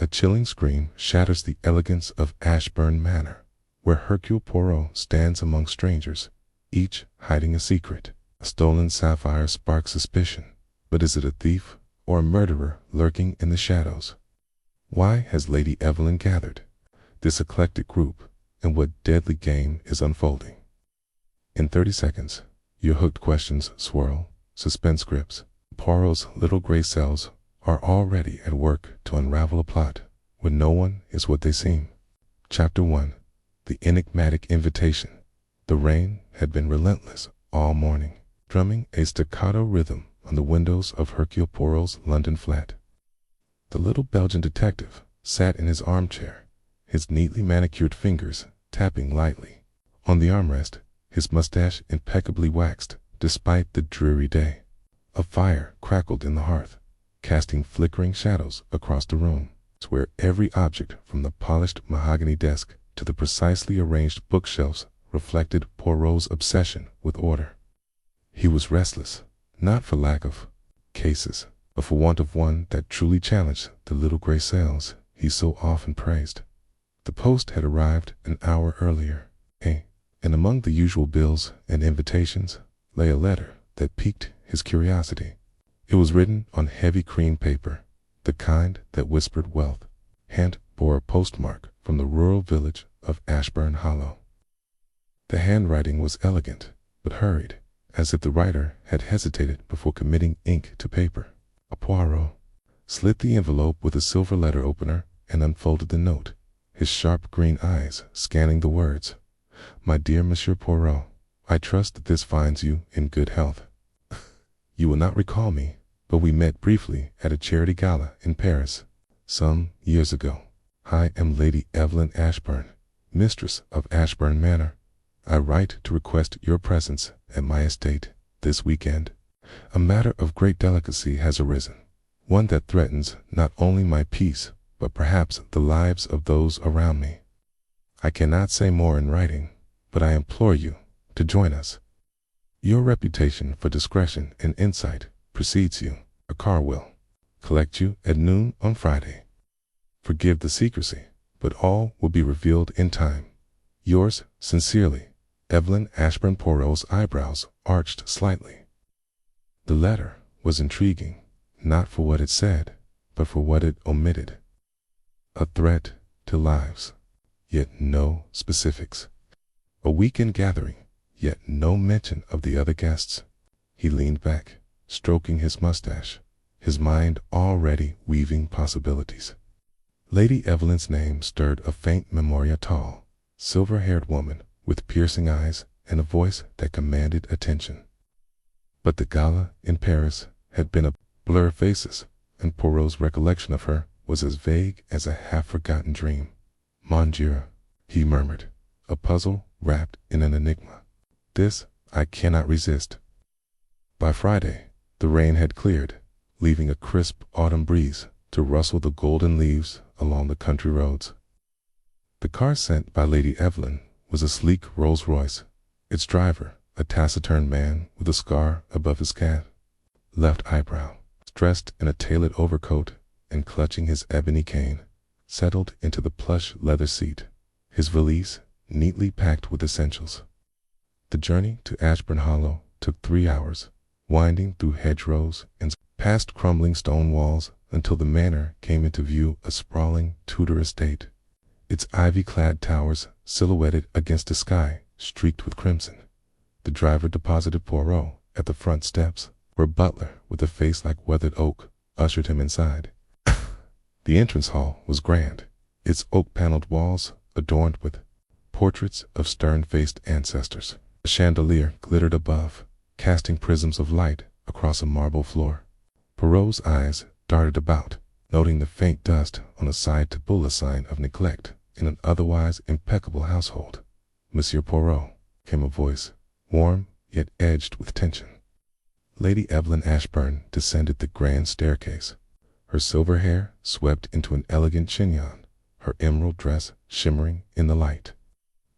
A chilling scream shatters the elegance of Ashburn Manor, where Hercule Poirot stands among strangers, each hiding a secret. A stolen sapphire sparks suspicion, but is it a thief or a murderer lurking in the shadows? Why has Lady Evelyn gathered this eclectic group, and what deadly game is unfolding? In 30 seconds, your hooked questions swirl, suspense grips. Poirot's little gray cells are already at work to unravel a plot when no one is what they seem. Chapter 1. The Enigmatic Invitation. The rain had been relentless all morning, drumming a staccato rhythm on the windows of Hercule Poirot's London flat. The little Belgian detective sat in his armchair, his neatly manicured fingers tapping lightly on the armrest, his mustache impeccably waxed despite the dreary day. A fire crackled in the hearth, casting flickering shadows across the room, where every object from the polished mahogany desk to the precisely arranged bookshelves reflected Poirot's obsession with order. He was restless, not for lack of cases, but for want of one that truly challenged the little gray cells he so often praised. The post had arrived an hour earlier, and among the usual bills and invitations lay a letter that piqued his curiosity. It was written on heavy cream paper, the kind that whispered wealth, and bore a postmark from the rural village of Ashburn Hollow. The handwriting was elegant, but hurried, as if the writer had hesitated before committing ink to paper. Poirot slit the envelope with a silver letter opener and unfolded the note, his sharp green eyes scanning the words. My dear Monsieur Poirot, I trust that this finds you in good health. You will not recall me, but we met briefly at a charity gala in Paris some years ago. I am Lady Evelyn Ashburn, mistress of Ashburn Manor. I write to request your presence at my estate this weekend. A matter of great delicacy has arisen, one that threatens not only my peace, but perhaps the lives of those around me. I cannot say more in writing, but I implore you to join us. Your reputation for discretion and insight precedes you. A car will collect you at noon on Friday. Forgive the secrecy, but all will be revealed in time. Yours sincerely, Evelyn Ashburn. Poirot's eyebrows arched slightly. The letter was intriguing, not for what it said, but for what it omitted. A threat to lives, yet no specifics. A weekend gathering, yet no mention of the other guests. He leaned back, stroking his mustache, his mind already weaving possibilities. Lady Evelyn's name stirred a faint memory. A tall, silver-haired woman with piercing eyes and a voice that commanded attention. But the gala in Paris had been a blur of faces, and Poirot's recollection of her was as vague as a half-forgotten dream. Mon Dieu, he murmured, a puzzle wrapped in an enigma. This I cannot resist. By Friday, the rain had cleared, leaving a crisp autumn breeze to rustle the golden leaves along the country roads. The car sent by Lady Evelyn was a sleek Rolls-Royce, its driver a taciturn man with a scar above his left eyebrow, dressed in a tailored overcoat and clutching his ebony cane, settled into the plush leather seat, his valise neatly packed with essentials. The journey to Ashburn Hollow took 3 hours, winding through hedgerows and past crumbling stone walls until the manor came into view, a sprawling Tudor estate, its ivy-clad towers silhouetted against a sky streaked with crimson. The driver deposited Poirot at the front steps, where a butler with a face like weathered oak ushered him inside. The entrance hall was grand, its oak-paneled walls adorned with portraits of stern-faced ancestors. A chandelier glittered above, casting prisms of light across a marble floor. Poirot's eyes darted about, noting the faint dust on a side-table, a sign of neglect in an otherwise impeccable household. Monsieur Poirot, came a voice, warm yet edged with tension. Lady Evelyn Ashburn descended the grand staircase, her silver hair swept into an elegant chignon, her emerald dress shimmering in the light.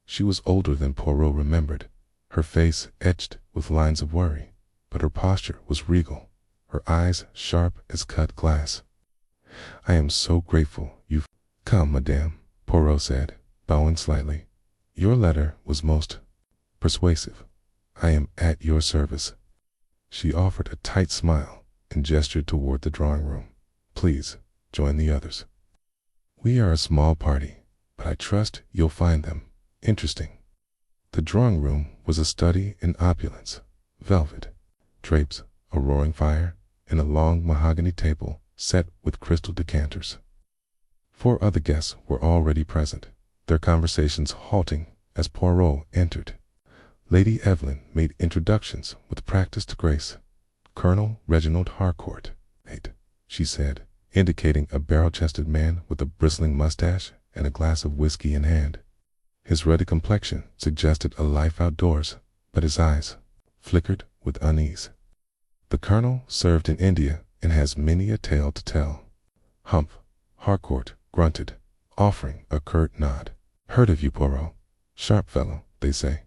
She was older than Poirot remembered, her face etched with lines of worry, but her posture was regal, her eyes sharp as cut glass. "I am so grateful you Come, madame, Poirot said, bowing slightly. Your letter was most persuasive. I am at your service. She offered a tight smile and gestured toward the drawing room. Please, join the others. We are a small party, but I trust you'll find them interesting. The drawing room was a study in opulence, velvet, drapes, a roaring fire, and a long mahogany table set with crystal decanters. 4 other guests were already present, their conversations halting as Poirot entered. Lady Evelyn made introductions with practiced grace. Colonel Reginald Harcourt, she said, indicating a barrel-chested man with a bristling mustache and a glass of whiskey in hand. His ruddy complexion suggested a life outdoors, but his eyes flickered with unease. The colonel served in India and has many a tale to tell. Humph, Harcourt grunted, offering a curt nod. Heard of you, Poirot. Sharp fellow, they say.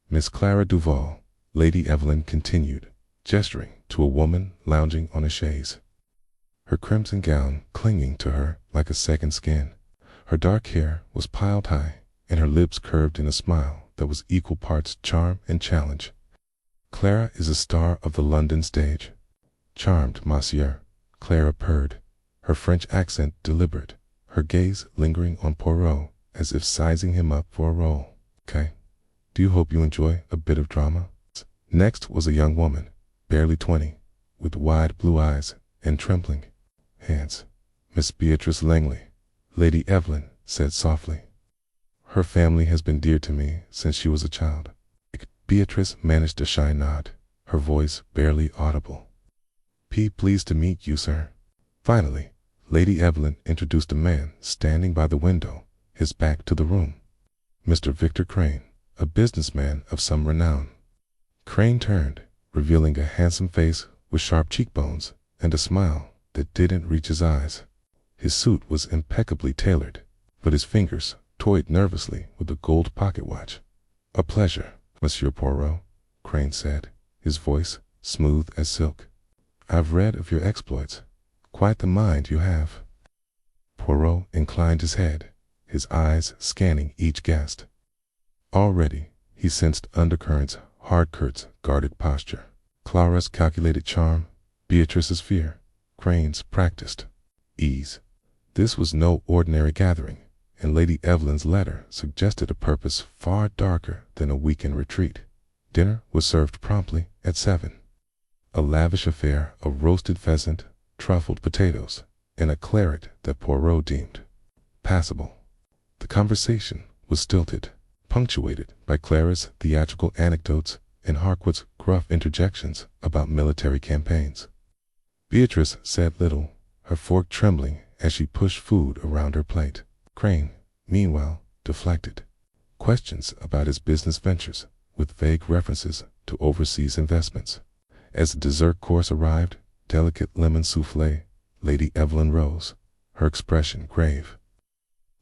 Miss Clara Duval, Lady Evelyn continued, gesturing to a woman lounging on a chaise, her crimson gown clinging to her like a second skin. Her dark hair was piled high, and her lips curved in a smile that was equal parts charm and challenge. Clara is a star of the London stage. Charmed, monsieur, Clara purred, her French accent deliberate, her gaze lingering on Poirot as if sizing him up for a role. Okay. Do you hope you enjoy a bit of drama? Next was a young woman, barely 20, with wide blue eyes and trembling hands. Miss Beatrice Langley, Lady Evelyn said softly. Her family has been dear to me since she was a child. Beatrice managed a shy nod, her voice barely audible. Pleased to meet you, sir. Finally, Lady Evelyn introduced a man standing by the window, his back to the room. Mr. Victor Crane, a businessman of some renown. Crane turned, revealing a handsome face with sharp cheekbones and a smile that didn't reach his eyes. His suit was impeccably tailored, but his fingers toyed nervously with a gold pocket watch. A pleasure, Monsieur Poirot, Crane said, his voice smooth as silk. I've read of your exploits. Quite the mind you have. Poirot inclined his head, his eyes scanning each guest. Already, he sensed undercurrents, Harcourt's guarded posture, Clara's calculated charm, Beatrice's fear, Crane's practiced ease. This was no ordinary gathering, and Lady Evelyn's letter suggested a purpose far darker than a weekend retreat. Dinner was served promptly at 7. A lavish affair of roasted pheasant, truffled potatoes, and a claret that Poirot deemed passable. The conversation was stilted, punctuated by Clara's theatrical anecdotes and Harcourt's gruff interjections about military campaigns. Beatrice said little, her fork trembling as she pushed food around her plate. Crane, meanwhile, deflected questions about his business ventures with vague references to overseas investments. As the dessert course arrived, delicate lemon soufflé, Lady Evelyn rose, her expression grave.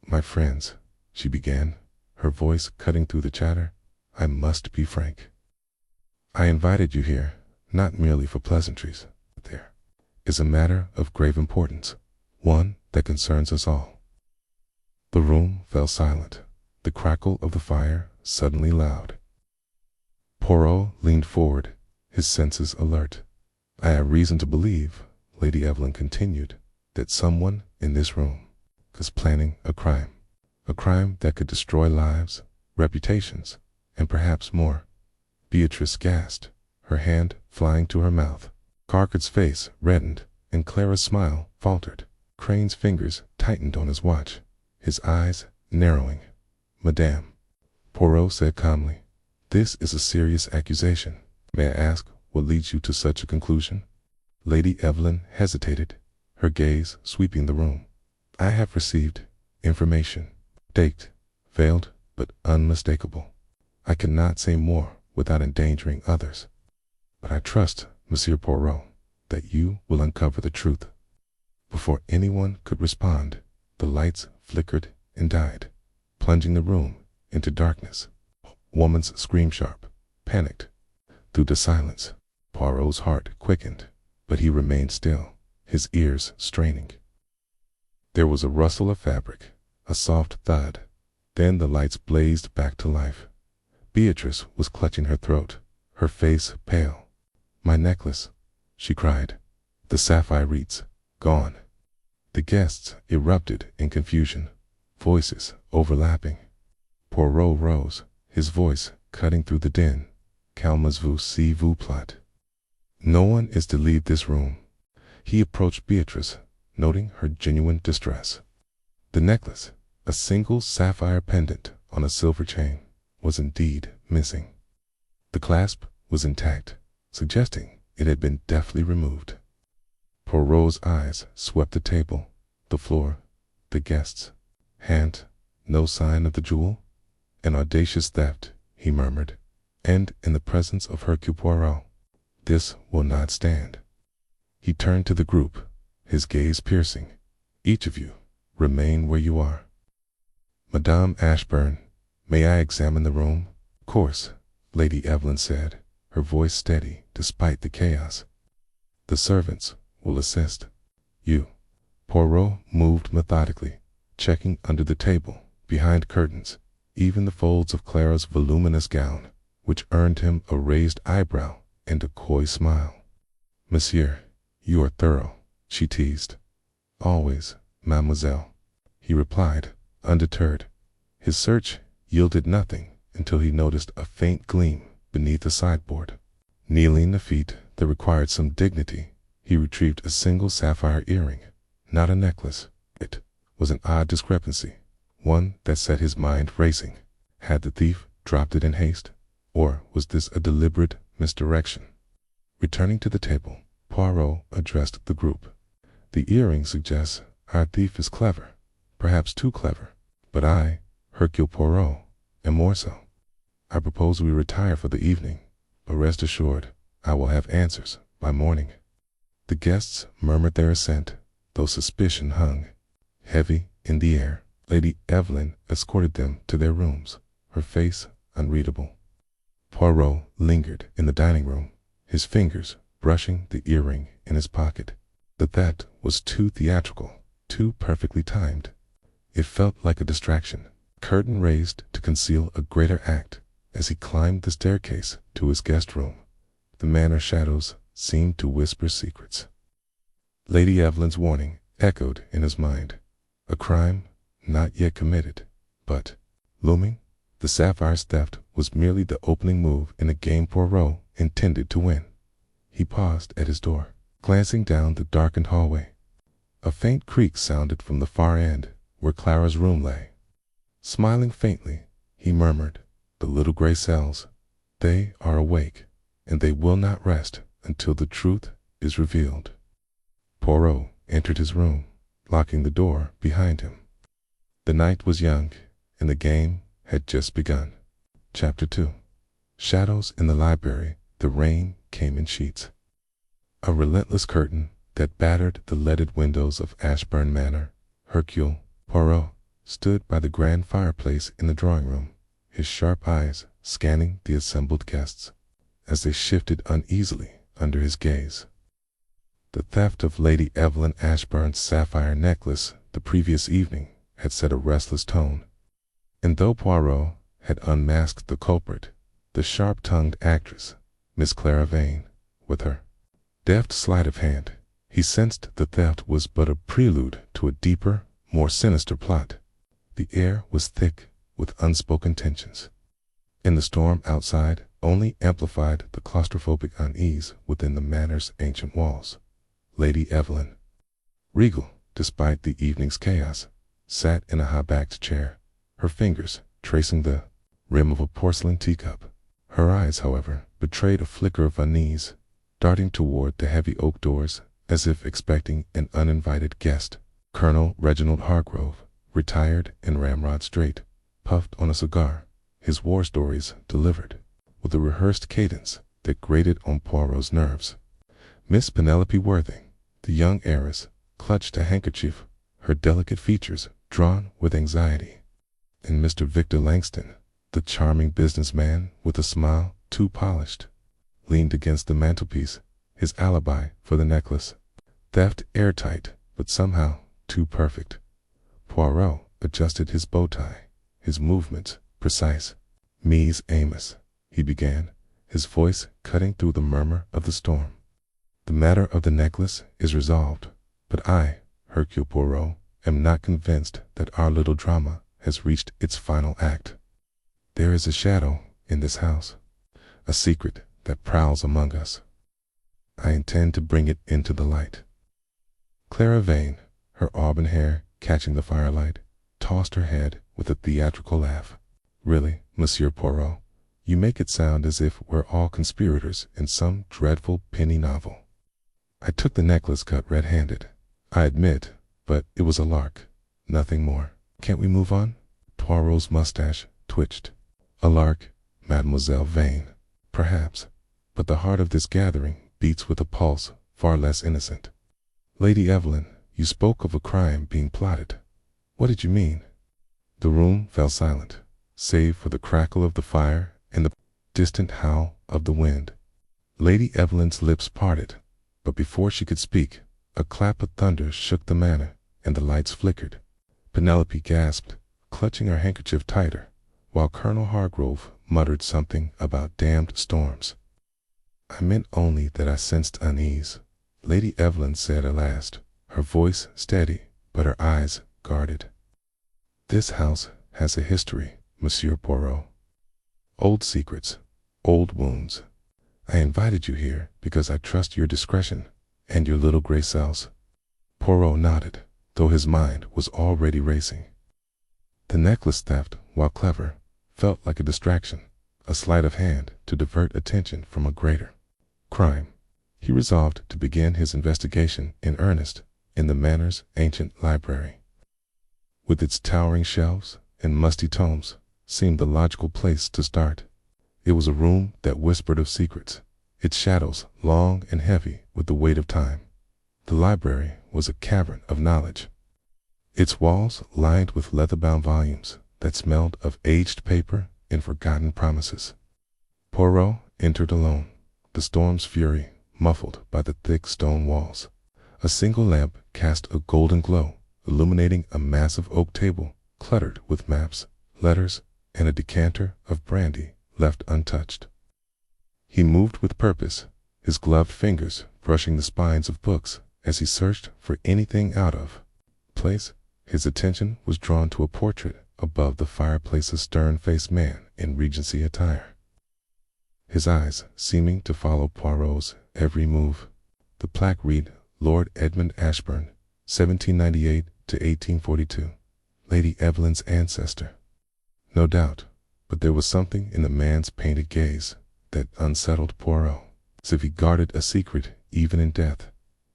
My friends, she began, her voice cutting through the chatter, I must be frank. I invited you here, not merely for pleasantries. There is a matter of grave importance, one that concerns us all. The room fell silent, the crackle of the fire suddenly loud. Poirot leaned forward, his senses alert. I have reason to believe, Lady Evelyn continued, that someone in this room is planning a crime that could destroy lives, reputations, and perhaps more. Beatrice gasped, her hand flying to her mouth. Harcourt's face reddened, and Clara's smile faltered. Crane's fingers tightened on his watch, his eyes narrowing. Madame, Poirot said calmly, this is a serious accusation. May I ask what leads you to such a conclusion? Lady Evelyn hesitated, her gaze sweeping the room. I have received information, daked, veiled, but unmistakable. I cannot say more without endangering others. But I trust, Monsieur Poirot, that you will uncover the truth. Before anyone could respond, the lights flickered and died, plunging the room into darkness. Woman's scream sharp, panicked. Through the silence, Poirot's heart quickened, but he remained still, his ears straining. There was a rustle of fabric, a soft thud. Then the lights blazed back to life. Beatrice was clutching her throat, her face pale. "My necklace," she cried. "The sapphire wreaths, gone." The guests erupted in confusion, voices overlapping. Poirot rose, his voice cutting through the din. "Calmez-vous, s'il vous plaît. No one is to leave this room." He approached Beatrice, noting her genuine distress. The necklace, a single sapphire pendant on a silver chain, was indeed missing. The clasp was intact, suggesting it had been deftly removed. Poirot's eyes swept the table, the floor, the guests. "Hant, no sign of the jewel? An audacious theft," he murmured, "and in the presence of Hercule Poirot. This will not stand." He turned to the group, his gaze piercing. "Each of you, remain where you are. Madame Ashburn, may I examine the room?" "Of course," Lady Evelyn said, her voice steady despite the chaos. "The servants will assist. You." Poirot moved methodically, checking under the table, behind curtains, even the folds of Clara's voluminous gown, which earned him a raised eyebrow and a coy smile. "Monsieur, you are thorough," she teased. "Always, mademoiselle," he replied, undeterred. His search yielded nothing until he noticed a faint gleam beneath a sideboard. Kneeling a feat that required some dignity, he retrieved a single sapphire earring, not a necklace. It was an odd discrepancy, one that set his mind racing. Had the thief dropped it in haste, or was this a deliberate misdirection? Returning to the table, Poirot addressed the group. "The earring suggests our thief is clever, perhaps too clever, but I, Hercule Poirot, am more so. I propose we retire for the evening, but rest assured I will have answers by morning." The guests murmured their assent, though suspicion hung heavy in the air. Lady Evelyn escorted them to their rooms, her face unreadable. Poirot lingered in the dining room, his fingers brushing the earring in his pocket. The theft was too theatrical, too perfectly timed. It felt like a distraction, curtain raised to conceal a greater act. As he climbed the staircase to his guest room, the manor shadows seemed to whisper secrets. Lady Evelyn's warning echoed in his mind. A crime not yet committed, but looming. The sapphire's theft was merely the opening move in a game Poirot intended to win. He paused at his door, glancing down the darkened hallway. A faint creak sounded from the far end, where Clara's room lay. Smiling faintly, he murmured, "The little gray cells, they are awake, and they will not rest until the truth is revealed." Poirot entered his room, locking the door behind him. The night was young, and the game had just begun. Chapter 2. Shadows in the library. The rain came in sheets. A relentless curtain that battered the leaded windows of Ashburn Manor. Hercule Poirot stood by the grand fireplace in the drawing room, his sharp eyes scanning the assembled guests as they shifted uneasily under his gaze. The theft of Lady Evelyn Ashburn's sapphire necklace the previous evening had set a restless tone, and though Poirot had unmasked the culprit, the sharp-tongued actress, Miss Clara Vane, with her deft sleight of hand, he sensed the theft was but a prelude to a deeper, more sinister plot. The air was thick with unspoken tensions, and the storm outside only amplified the claustrophobic unease within the manor's ancient walls. Lady Evelyn, regal despite the evening's chaos, sat in a high-backed chair, her fingers tracing the rim of a porcelain teacup. Her eyes, however, betrayed a flicker of unease, darting toward the heavy oak doors as if expecting an uninvited guest. Colonel Reginald Hargrove, retired in ramrod straight, puffed on a cigar, his war stories delivered with a rehearsed cadence that grated on Poirot's nerves. Miss Penelope Worthing, the young heiress, clutched a handkerchief, her delicate features drawn with anxiety. And Mr. Victor Langston, the charming businessman with a smile too polished, leaned against the mantelpiece, his alibi for the necklace. Theft airtight, but somehow too perfect. Poirot adjusted his bow tie, his movements precise. "Mies Amos," he began, his voice cutting through the murmur of the storm. "The matter of the necklace is resolved, but I, Hercule Poirot, am not convinced that our little drama has reached its final act. There is a shadow in this house, a secret that prowls among us. I intend to bring it into the light." Clara Vane, her auburn hair catching the firelight, tossed her head with a theatrical laugh. "Really, Monsieur Poirot, you make it sound as if we're all conspirators in some dreadful penny novel. I took the necklace cut red-handed, I admit, but it was a lark, nothing more. Can't we move on?" Poirot's mustache twitched. "A lark, Mademoiselle Vane, perhaps, but the heart of this gathering beats with a pulse far less innocent. Lady Evelyn, you spoke of a crime being plotted. What did you mean?" The room fell silent, save for the crackle of the fire and the distant howl of the wind. Lady Evelyn's lips parted, but before she could speak, a clap of thunder shook the manor, and the lights flickered. Penelope gasped, clutching her handkerchief tighter, while Colonel Hargrove muttered something about damned storms. "I meant only that I sensed unease," Lady Evelyn said at last, her voice steady, but her eyes guarded. "This house has a history, Monsieur Poirot. Old secrets, old wounds. I invited you here because I trust your discretion and your little gray cells." Poirot nodded, though his mind was already racing. The necklace theft, while clever, felt like a distraction, a sleight of hand to divert attention from a greater crime. He resolved to begin his investigation in earnest in the manor's ancient library. With its towering shelves and musty tomes, seemed the logical place to start. It was a room that whispered of secrets, its shadows long and heavy with the weight of time. The library was a cavern of knowledge, its walls lined with leather-bound volumes that smelled of aged paper and forgotten promises. Poirot entered alone, the storm's fury muffled by the thick stone walls. A single lamp cast a golden glow, illuminating a massive oak table cluttered with maps, letters, and a decanter of brandy left untouched. He moved with purpose, his gloved fingers brushing the spines of books as he searched for anything out of place. His attention was drawn to a portrait above the fireplace's stern-faced man in Regency attire, his eyes seeming to follow Poirot's every move. The plaque read, "Lord Edmund Ashburn, 1798 to 1842, Lady Evelyn's ancestor." No doubt, but there was something in the man's painted gaze that unsettled Poirot, as if he guarded a secret even in death.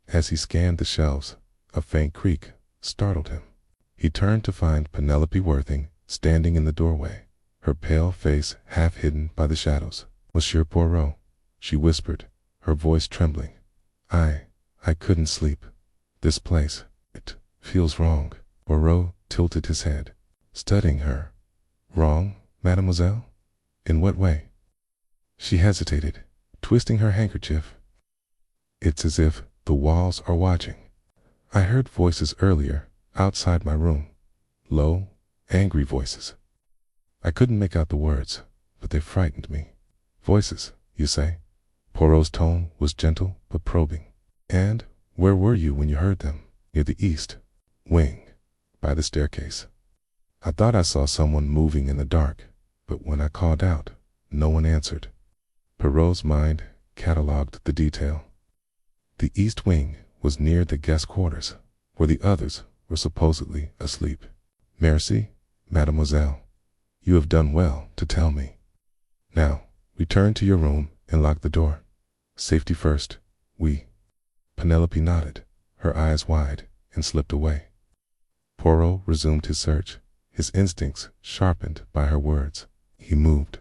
As he scanned the shelves, a faint creak startled him. He turned to find Penelope Worthing standing in the doorway, her pale face half hidden by the shadows. "Monsieur Poirot," she whispered, her voice trembling. I couldn't sleep. This place, it feels wrong." Poirot tilted his head, studying her. "Wrong, mademoiselle? In what way?" She hesitated, twisting her handkerchief. "It's as if the walls are watching. I heard voices earlier, outside my room. Low, angry voices. I couldn't make out the words, but they frightened me." "Voices, you say?" Poirot's tone was gentle but probing. "And where were you when you heard them?" "Near the east wing, by the staircase. I thought I saw someone moving in the dark, but when I called out, no one answered." Poirot's mind catalogued the detail. The east wing was near the guest quarters, where the others were supposedly asleep. "Merci, mademoiselle. You have done well to tell me. Now, return to your room and lock the door. Safety first, oui." Penelope nodded, her eyes wide, and slipped away. Poirot resumed his search, his instincts sharpened by her words. He moved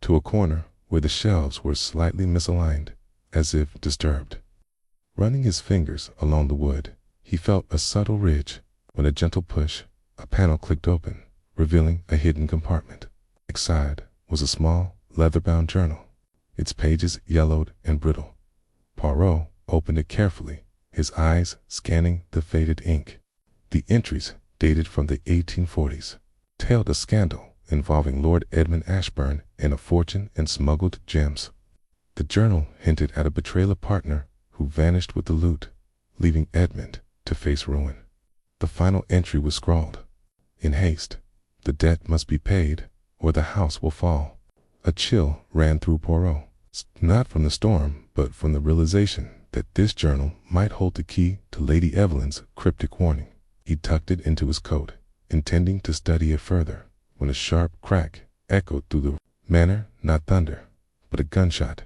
to a corner where the shelves were slightly misaligned, as if disturbed. Running his fingers along the wood, he felt a subtle ridge. With a gentle push, a panel clicked open, revealing a hidden compartment. Inside was a small, leather-bound journal, its pages yellowed and brittle. Poirot opened it carefully, his eyes scanning the faded ink. The entries dated from the 1840s, tailed a scandal involving Lord Edmund Ashburn and a fortune in smuggled gems. The journal hinted at a betrayal partner who vanished with the loot, leaving Edmund to face ruin. The final entry was scrawled, "In haste, the debt must be paid or the house will fall." A chill ran through Poirot, not from the storm, but from the realization that this journal might hold the key to Lady Evelyn's cryptic warning. He tucked it into his coat, intending to study it further, when a sharp crack echoed through the manor, not thunder, but a gunshot.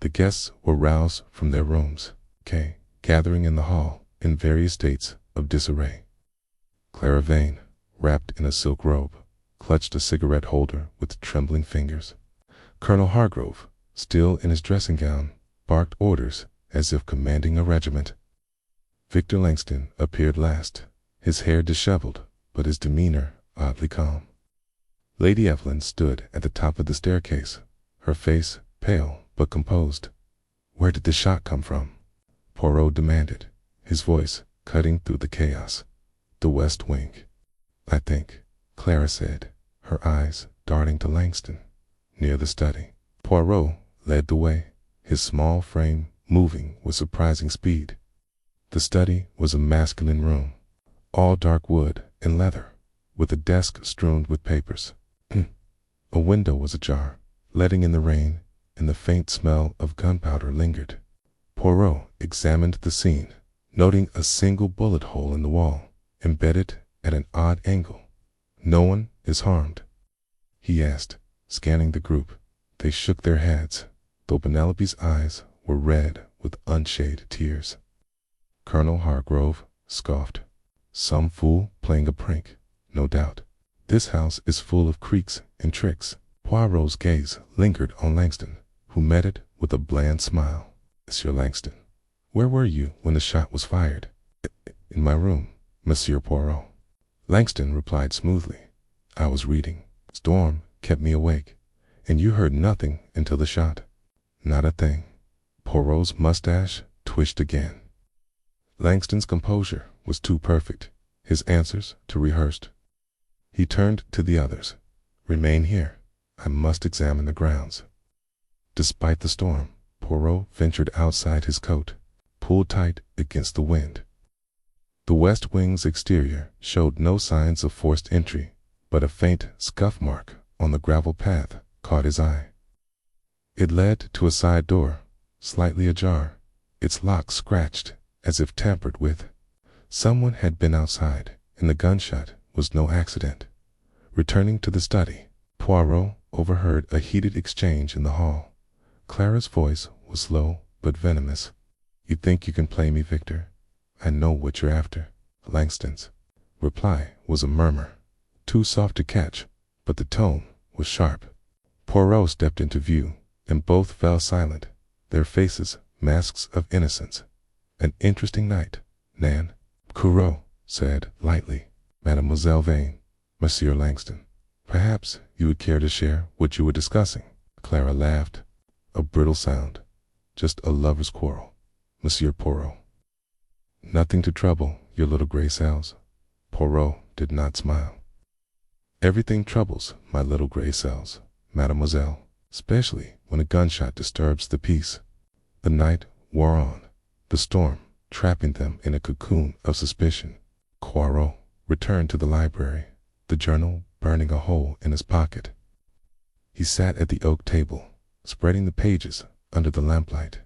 The guests were roused from their rooms, gathering in the hall in various states of disarray. Clara Vane, wrapped in a silk robe, clutched a cigarette holder with trembling fingers. Colonel Hargrove, still in his dressing gown, barked orders as if commanding a regiment. Victor Langston appeared last, his hair disheveled, but his demeanor oddly calm. Lady Evelyn stood at the top of the staircase, her face pale but composed. "Where did the shot come from?" Poirot demanded, his voice cutting through the chaos. "The West Wing, I think," Clara said, her eyes darting to Langston, near the study. Poirot led the way, his small frame moving with surprising speed. The study was a masculine room, all dark wood and leather, with a desk strewn with papers. A window was ajar, letting in the rain, and the faint smell of gunpowder lingered. Poirot examined the scene, noting a single bullet hole in the wall, embedded at an odd angle. "No one is harmed?" he asked, scanning the group. They shook their heads, though Penelope's eyes were red with unshaded tears. Colonel Hargrove scoffed. "Some fool playing a prank, no doubt. This house is full of creaks and tricks." Poirot's gaze lingered on Langston, who met it with a bland smile. "Monsieur Langston, where were you when the shot was fired?" "In my room, Monsieur Poirot." Langston replied smoothly. "I was reading. Storm kept me awake. And you heard nothing until the shot?" "Not a thing." Poirot's mustache twitched again. Langston's composure was too perfect, his answers too rehearsed. He turned to the others. "Remain here. I must examine the grounds." Despite the storm, Poirot ventured outside his coat, pulled tight against the wind. The West Wing's exterior showed no signs of forced entry, but a faint scuff mark on the gravel path caught his eye. It led to a side door, slightly ajar, its lock scratched as if tampered with. Someone had been outside, and the gunshot was no accident. Returning to the study, Poirot overheard a heated exchange in the hall. Clara's voice was low but venomous. "You think you can play me, Victor? I know what you're after." Langston's reply was a murmur, too soft to catch, but the tone was sharp. Poirot stepped into view, and both fell silent, their faces masks of innocence. "An interesting night, Nan," Poirot said lightly. "Mademoiselle Vane, Monsieur Langston, perhaps you would care to share what you were discussing?" Clara laughed. "A brittle sound. Just a lover's quarrel, Monsieur Poirot." "Nothing to trouble your little gray cells." Poirot did not smile. "Everything troubles my little gray cells, mademoiselle, especially when a gunshot disturbs the peace." The night wore on, the storm trapping them in a cocoon of suspicion. Poirot returned to the library, the journal burning a hole in his pocket. He sat at the oak table, spreading the pages under the lamplight.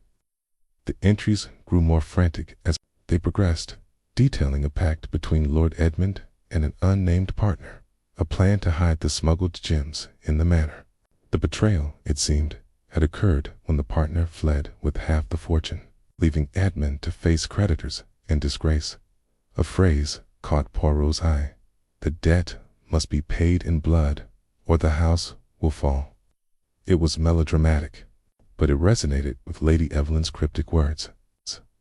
The entries grew more frantic as they progressed, detailing a pact between Lord Edmund and an unnamed partner, a plan to hide the smuggled gems in the manor. The betrayal, it seemed, had occurred when the partner fled with half the fortune, leaving Edmund to face creditors and disgrace. A phrase caught Poirot's eye. "The debt must be paid in blood, or the house will fall." It was melodramatic, but it resonated with Lady Evelyn's cryptic words.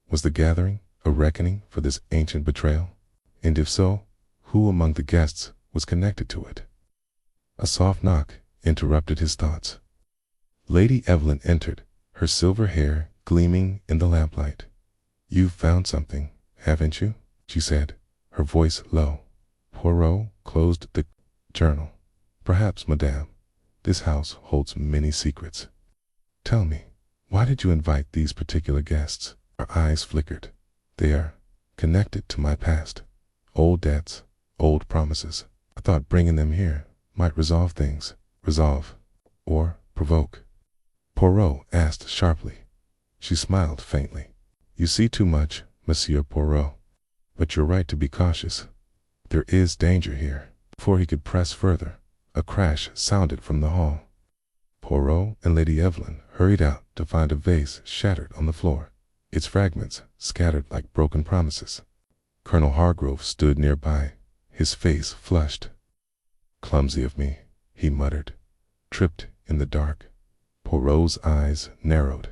Was the gathering a reckoning for this ancient betrayal? And if so, who among the guests was connected to it? A soft knock interrupted his thoughts. Lady Evelyn entered, her silver hair gleaming in the lamplight. "You've found something, haven't you?" she said, her voice low. Poirot closed the journal. Perhaps, madame, this house holds many secrets. Tell me, why did you invite these particular guests? Her eyes flickered. They are connected to my past. Old debts, old promises. I thought bringing them here might resolve things. Resolve or provoke? Poirot asked sharply. She smiled faintly. You see too much, Monsieur Poirot. But you're right to be cautious. There is danger here. Before he could press further, a crash sounded from the hall. Poirot and Lady Evelyn hurried out to find a vase shattered on the floor, its fragments scattered like broken promises. Colonel Hargrove stood nearby, his face flushed. Clumsy of me, he muttered, tripped in the dark. Poirot's eyes narrowed.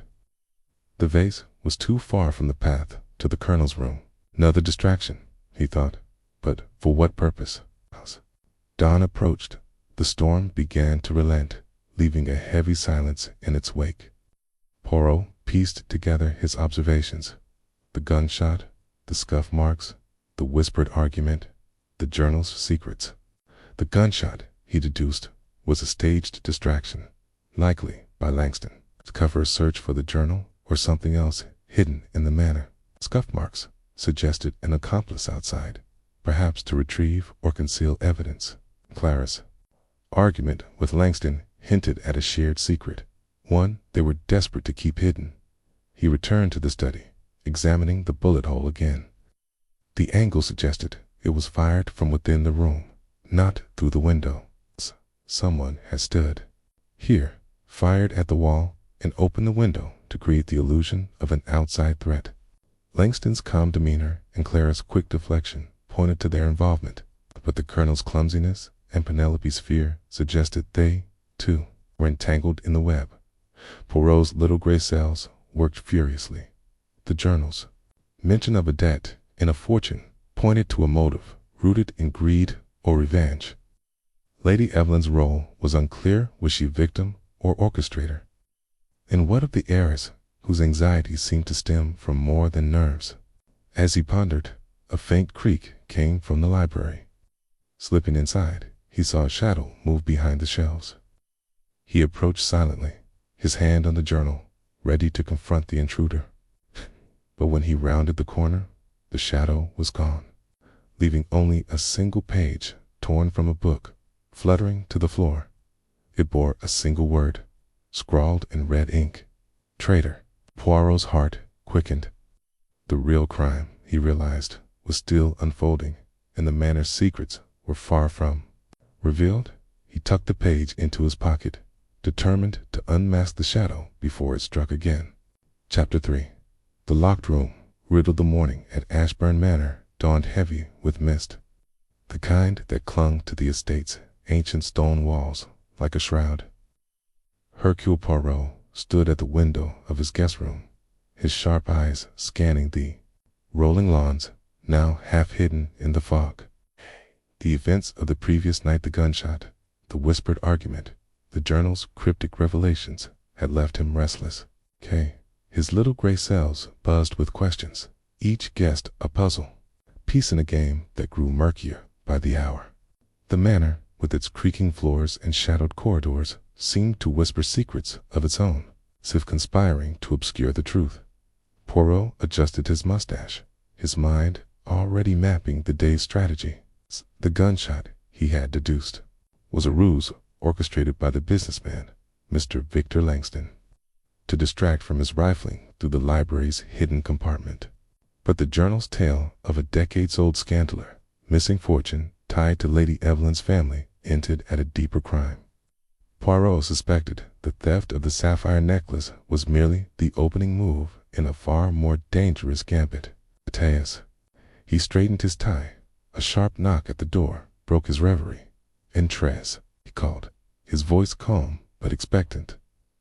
The vase was too far from the path to the colonel's room. Another distraction, he thought, but for what purpose? Dawn approached. The storm began to relent, leaving a heavy silence in its wake. Poirot pieced together his observations. The gunshot, the scuff marks, the whispered argument, the journal's secrets. The gunshot, he deduced, was a staged distraction, likely by Langston, to cover a search for the journal or something else hidden in the manor. Scuff marks suggested an accomplice outside, perhaps to retrieve or conceal evidence. Clara's argument with Langston hinted at a shared secret, one they were desperate to keep hidden. He returned to the study, examining the bullet hole again. The angle suggested it was fired from within the room, not through the window. Someone had stood here, fired at the wall, and opened the window to create the illusion of an outside threat. Langston's calm demeanor and Clara's quick deflection pointed to their involvement, but the colonel's clumsiness and Penelope's fear suggested they, too, were entangled in the web. Poirot's little gray cells worked furiously. The journals, mention of a debt and a fortune, pointed to a motive rooted in greed or revenge. Lady Evelyn's role was unclear. Was she victim or orchestrator? And what of the heiress, whose anxiety seemed to stem from more than nerves? As he pondered, a faint creak came from the library. Slipping inside, he saw a shadow move behind the shelves. He approached silently, his hand on the journal, ready to confront the intruder. But when he rounded the corner, the shadow was gone, leaving only a single page torn from a book, fluttering to the floor. It bore a single word, scrawled in red ink: traitor. Poirot's heart quickened. The real crime, he realized, was still unfolding, and the manor's secrets were far from revealed. He tucked the page into his pocket, determined to unmask the shadow before it struck again. Chapter 3. The locked room, riddled the morning at Ashburn Manor, dawned heavy with mist, the kind that clung to the estate's ancient stone walls like a shroud. Hercule Poirot stood at the window of his guest room, his sharp eyes scanning the rolling lawns, now half hidden in the fog. The events of the previous night, the gunshot, the whispered argument, the journal's cryptic revelations, had left him restless. His little gray cells buzzed with questions, each guest a puzzle, piece in a game that grew murkier by the hour. The manor, with its creaking floors and shadowed corridors, seemed to whisper secrets of its own, as if conspiring to obscure the truth. Poirot adjusted his mustache, his mind already mapping the day's strategy. The gunshot, he had deduced, was a ruse orchestrated by the businessman, Mr. Victor Langston, to distract from his rifling through the library's hidden compartment. But the journal's tale of a decades-old scandaler, missing fortune tied to Lady Evelyn's family, hinted at a deeper crime. Poirot suspected the theft of the sapphire necklace was merely the opening move in a far more dangerous gambit. Mateus. He straightened his tie. A sharp knock at the door broke his reverie. "Entrez," he called, his voice calm but expectant.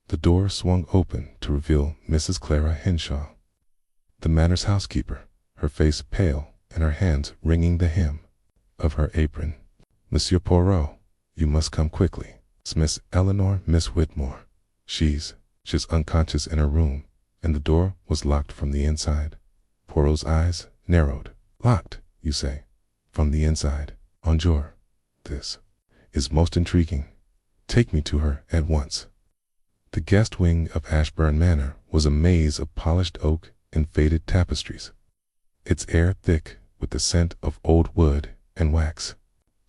The door swung open to reveal Mrs. Clara Henshaw, the manor's housekeeper, her face pale and her hands wringing the hem of her apron. "Monsieur Poirot, you must come quickly. It's Miss Eleanor, Miss Whitmore. She's unconscious in her room," and the door was locked from the inside. Poirot's eyes narrowed. "Locked, you say? From the inside?" Bonjour. This is most intriguing. Take me to her at once. The guest wing of Ashburn Manor was a maze of polished oak and faded tapestries, its air thick with the scent of old wood and wax.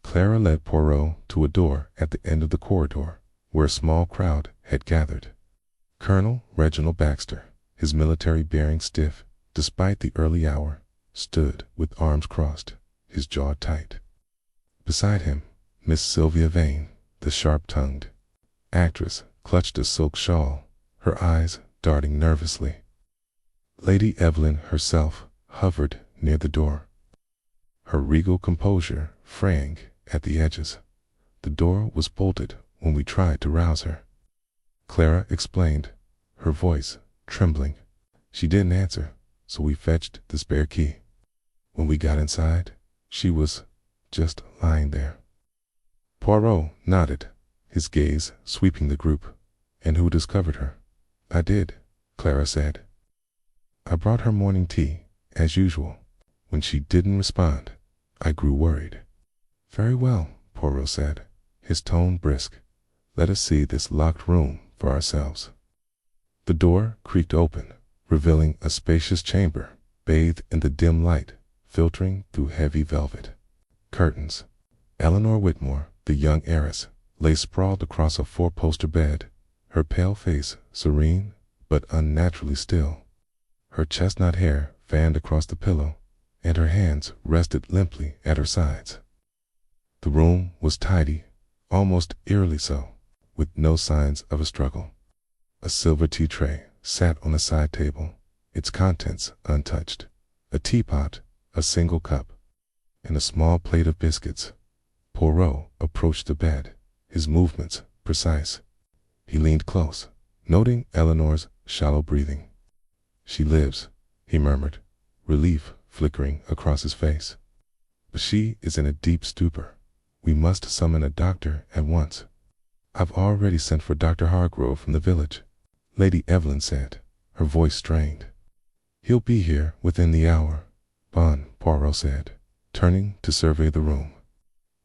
Clara led Poirot to a door at the end of the corridor, where a small crowd had gathered. Colonel Reginald Baxter, his military bearing stiff despite the early hour, stood with arms crossed, his jaw tight. Beside him, Miss Sylvia Vane, the sharp-tongued actress, clutched a silk shawl, her eyes darting nervously. Lady Evelyn herself hovered near the door, her regal composure fraying at the edges. The door was bolted when we tried to rouse her, Clara explained, her voice trembling. She didn't answer, so we fetched the spare key. When we got inside, she was just lying there. Poirot nodded, his gaze sweeping the group. And who discovered her? I did, Clara said. I brought her morning tea, as usual. When she didn't respond, I grew worried. Very well, Poirot said, his tone brisk. Let us see this locked room for ourselves. The door creaked open, revealing a spacious chamber, bathed in the dim light, filtering through heavy velvet curtains. Eleanor Whitmore, the young heiress, lay sprawled across a four-poster bed, her pale face serene but unnaturally still. Her chestnut hair fanned across the pillow, and her hands rested limply at her sides. The room was tidy, almost eerily so, with no signs of a struggle. A silver tea tray sat on a side table, its contents untouched. A teapot, a single cup, and a small plate of biscuits. Poirot approached the bed, his movements precise. He leaned close, noting Eleanor's shallow breathing. She lives, he murmured, relief flickering across his face. But she is in a deep stupor. We must summon a doctor at once. I've already sent for Dr. Hargrove from the village, Lady Evelyn said, her voice strained. He'll be here within the hour, Poirot said, turning to survey the room.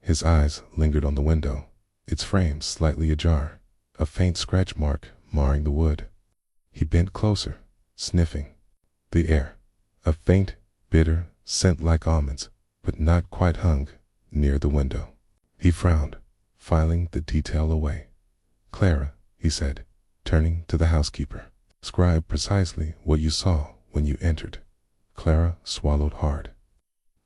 His eyes lingered on the window, its frame slightly ajar, a faint scratch mark marring the wood. He bent closer, sniffing the air, a faint, bitter scent like almonds, but not quite hung near the window. He frowned, filing the detail away. Clara, he said, turning to the housekeeper, describe precisely what you saw when you entered. Clara swallowed hard.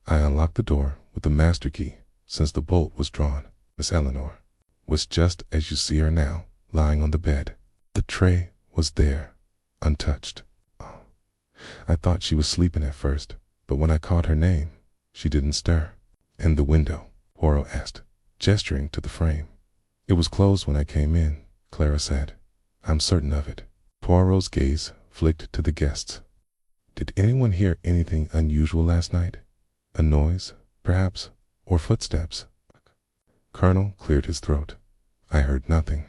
I unlocked the door with the master key since the bolt was drawn. Miss Eleanor was just as you see her now, lying on the bed. The tray was there, untouched. Oh. I thought she was sleeping at first, but when I called her name, she didn't stir. And the window? Poirot asked, gesturing to the frame. It was closed when I came in, Clara said. I'm certain of it. Poirot's gaze flicked to the guests. Did anyone hear anything unusual last night? A noise, perhaps, or footsteps? Colonel cleared his throat. I heard nothing.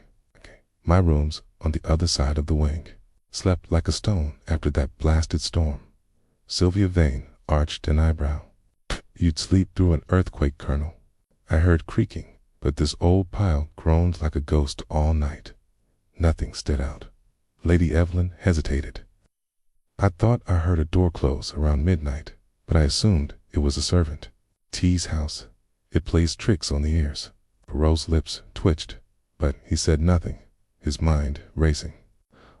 My room's on the other side of the wing. Slept like a stone after that blasted storm. Sylvia Vane arched an eyebrow. You'd sleep through an earthquake, Colonel. I heard creaking, but this old pile groaned like a ghost all night. Nothing stood out. Lady Evelyn hesitated. I thought I heard a door close around midnight, but I assumed it was a servant. T's house. It plays tricks on the ears. Poirot's lips twitched, but he said nothing, his mind racing.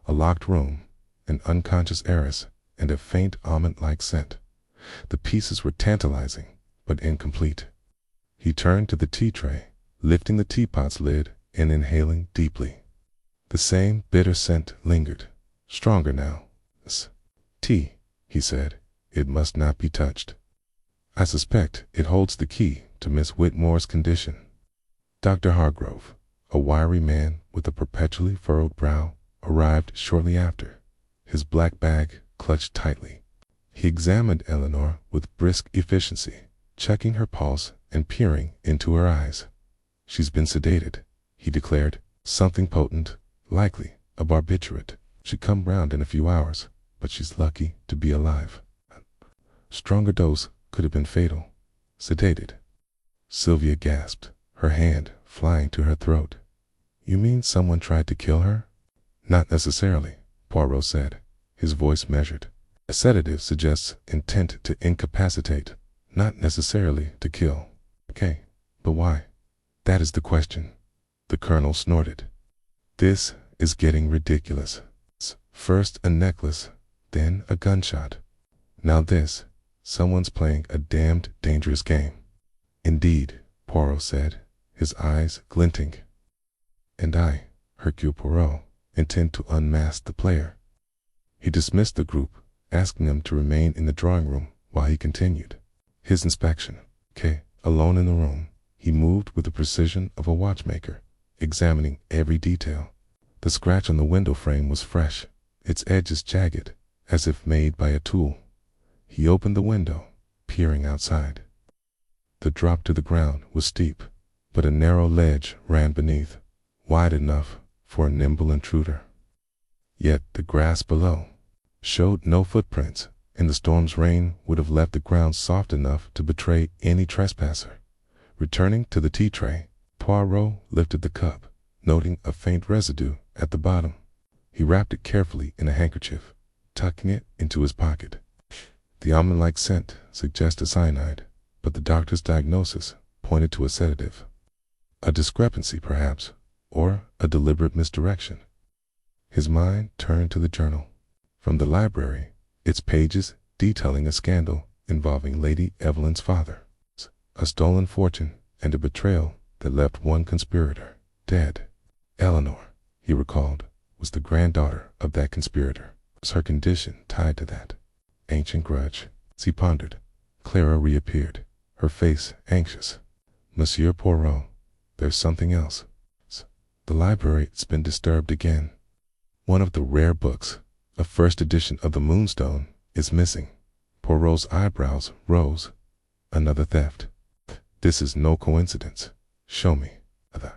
A locked room, an unconscious heiress, and a faint almond-like scent. The pieces were tantalizing, but incomplete. He turned to the tea tray, lifting the teapot's lid and inhaling deeply. The same bitter scent lingered, stronger now. Tea, he said. It must not be touched. I suspect it holds the key to Miss Whitmore's condition. Dr. Hargrove, a wiry man with a perpetually furrowed brow, arrived shortly after, his black bag clutched tightly. He examined Eleanor with brisk efficiency, checking her pulse and peering into her eyes. She's been sedated, he declared. Something potent, likely a barbiturate. Should come round in a few hours, but she's lucky to be alive. Stronger dose could have been fatal. Sedated. Sylvia gasped, her hand flying to her throat. You mean someone tried to kill her? Not necessarily, Poirot said, his voice measured. A sedative suggests intent to incapacitate, not necessarily to kill. Okay, but why? That is the question. The colonel snorted. This is getting ridiculous. First a necklace, then a gunshot. Now this, someone's playing a damned dangerous game. Indeed, Poirot said, his eyes glinting. And I, Hercule Poirot, intend to unmask the player. He dismissed the group, asking them to remain in the drawing room while he continued his inspection. Alone in the room, he moved with the precision of a watchmaker, examining every detail. The scratch on the window frame was fresh, its edges jagged, as if made by a tool. He opened the window, peering outside. The drop to the ground was steep, but a narrow ledge ran beneath, wide enough for a nimble intruder. Yet the grass below showed no footprints, and the storm's rain would have left the ground soft enough to betray any trespasser. Returning to the tea tray, Poirot lifted the cup, noting a faint residue at the bottom. He wrapped it carefully in a handkerchief, tucking it into his pocket. The almond-like scent suggested cyanide, but the doctor's diagnosis pointed to a sedative. A discrepancy, perhaps, or a deliberate misdirection. His mind turned to the journal. From the library, its pages detailing a scandal involving Lady Evelyn's father, a stolen fortune, and a betrayal that left one conspirator dead. Eleanor, he recalled, was the granddaughter of that conspirator. Was her condition tied to that ancient grudge? As he pondered, Clara reappeared, her face anxious. Monsieur Poirot, there's something else. The library's been disturbed again. One of the rare books, a first edition of the Moonstone, is missing. Poirot's eyebrows rose. Another theft. This is no coincidence. Show me. The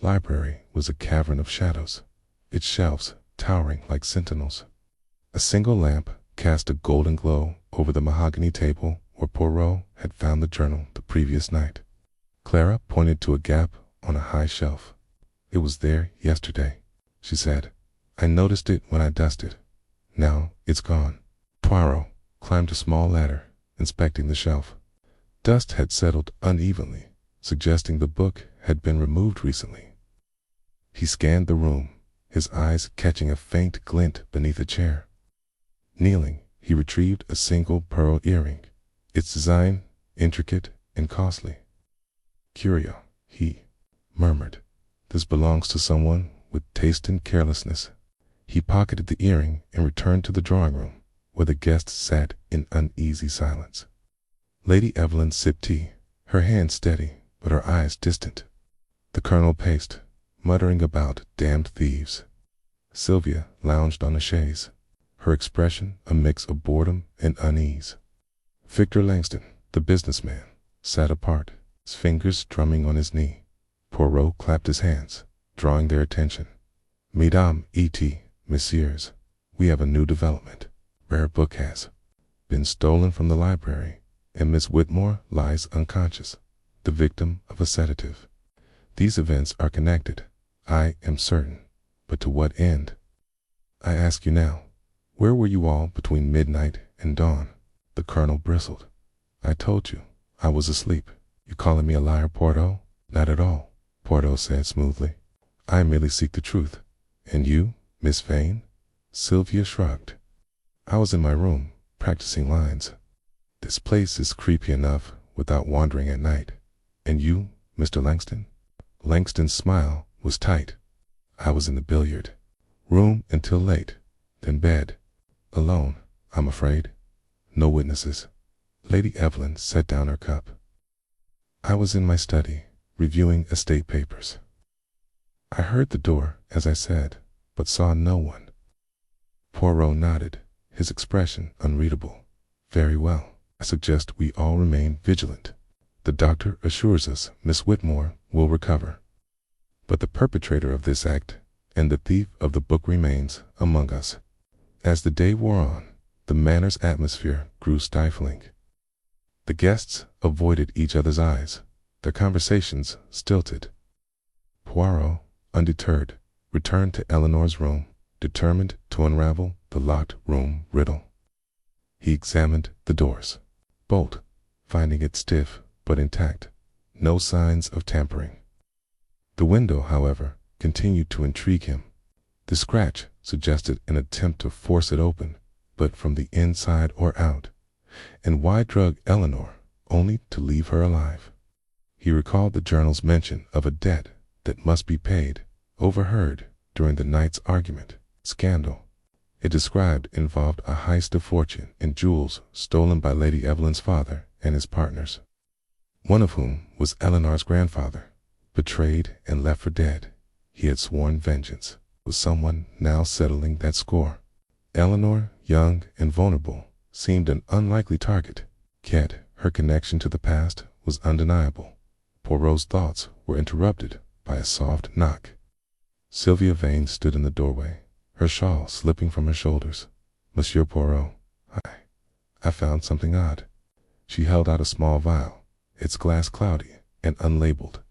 library was a cavern of shadows, its shelves towering like sentinels. A single lamp cast a golden glow over the mahogany table where Poirot had found the journal the previous night. Clara pointed to a gap on a high shelf. It was there yesterday, she said. I noticed it when I dusted. Now it's gone. Poirot climbed a small ladder, inspecting the shelf. Dust had settled unevenly, suggesting the book had been removed recently. He scanned the room, his eyes catching a faint glint beneath a chair. Kneeling, he retrieved a single pearl earring, its design intricate and costly. Curio, he murmured. This belongs to someone with taste and carelessness. He pocketed the earring and returned to the drawing room, where the guests sat in uneasy silence. Lady Evelyn sipped tea, her hand steady, but her eyes distant. The colonel paced, muttering about damned thieves. Sylvia lounged on a chaise, her expression a mix of boredom and unease. Victor Langston, the businessman, sat apart, his fingers drumming on his knee. Poirot clapped his hands, drawing their attention. Mesdames et messieurs, we have a new development. Rare book has been stolen from the library, and Miss Whitmore lies unconscious, the victim of a sedative. These events are connected, I am certain, but to what end? I ask you now, where were you all between midnight and dawn? The colonel bristled. I told you, I was asleep. You calling me a liar, Poirot? Not at all, Poirot said smoothly. I merely seek the truth. And you, Miss Vane? Sylvia shrugged. I was in my room, practicing lines. This place is creepy enough without wandering at night. And you, Mr. Langston? Langston's smile was tight. I was in the billiard room until late, then bed. Alone, I'm afraid. No witnesses. Lady Evelyn set down her cup. I was in my study, reviewing estate papers. I heard the door, as I said, but saw no one. Poirot nodded, his expression unreadable. Very well. I suggest we all remain vigilant. The doctor assures us Miss Whitmore will recover. But the perpetrator of this act and the thief of the book remains among us. As the day wore on, the manor's atmosphere grew stifling. The guests avoided each other's eyes, their conversations stilted. Poirot, undeterred, returned to Eleanor's room, determined to unravel the locked room riddle. He examined the door's bolt, finding it stiff but intact, no signs of tampering. The window, however, continued to intrigue him. The scratch suggested an attempt to force it open, but from the inside or out. And why drug Eleanor only to leave her alive? He recalled the journal's mention of a debt that must be paid, overheard during the night's argument. Scandal, it described, involved a heist of fortune and jewels stolen by Lady Evelyn's father and his partners, one of whom was Eleanor's grandfather. Betrayed and left for dead, he had sworn vengeance. Was someone now settling that score? Eleanor, young and vulnerable, seemed an unlikely target, yet her connection to the past was undeniable. Poirot's thoughts were interrupted by a soft knock. Sylvia Vane stood in the doorway, her shawl slipping from her shoulders. "Monsieur Poirot, I found something odd." She held out a small vial, its glass cloudy and unlabeled.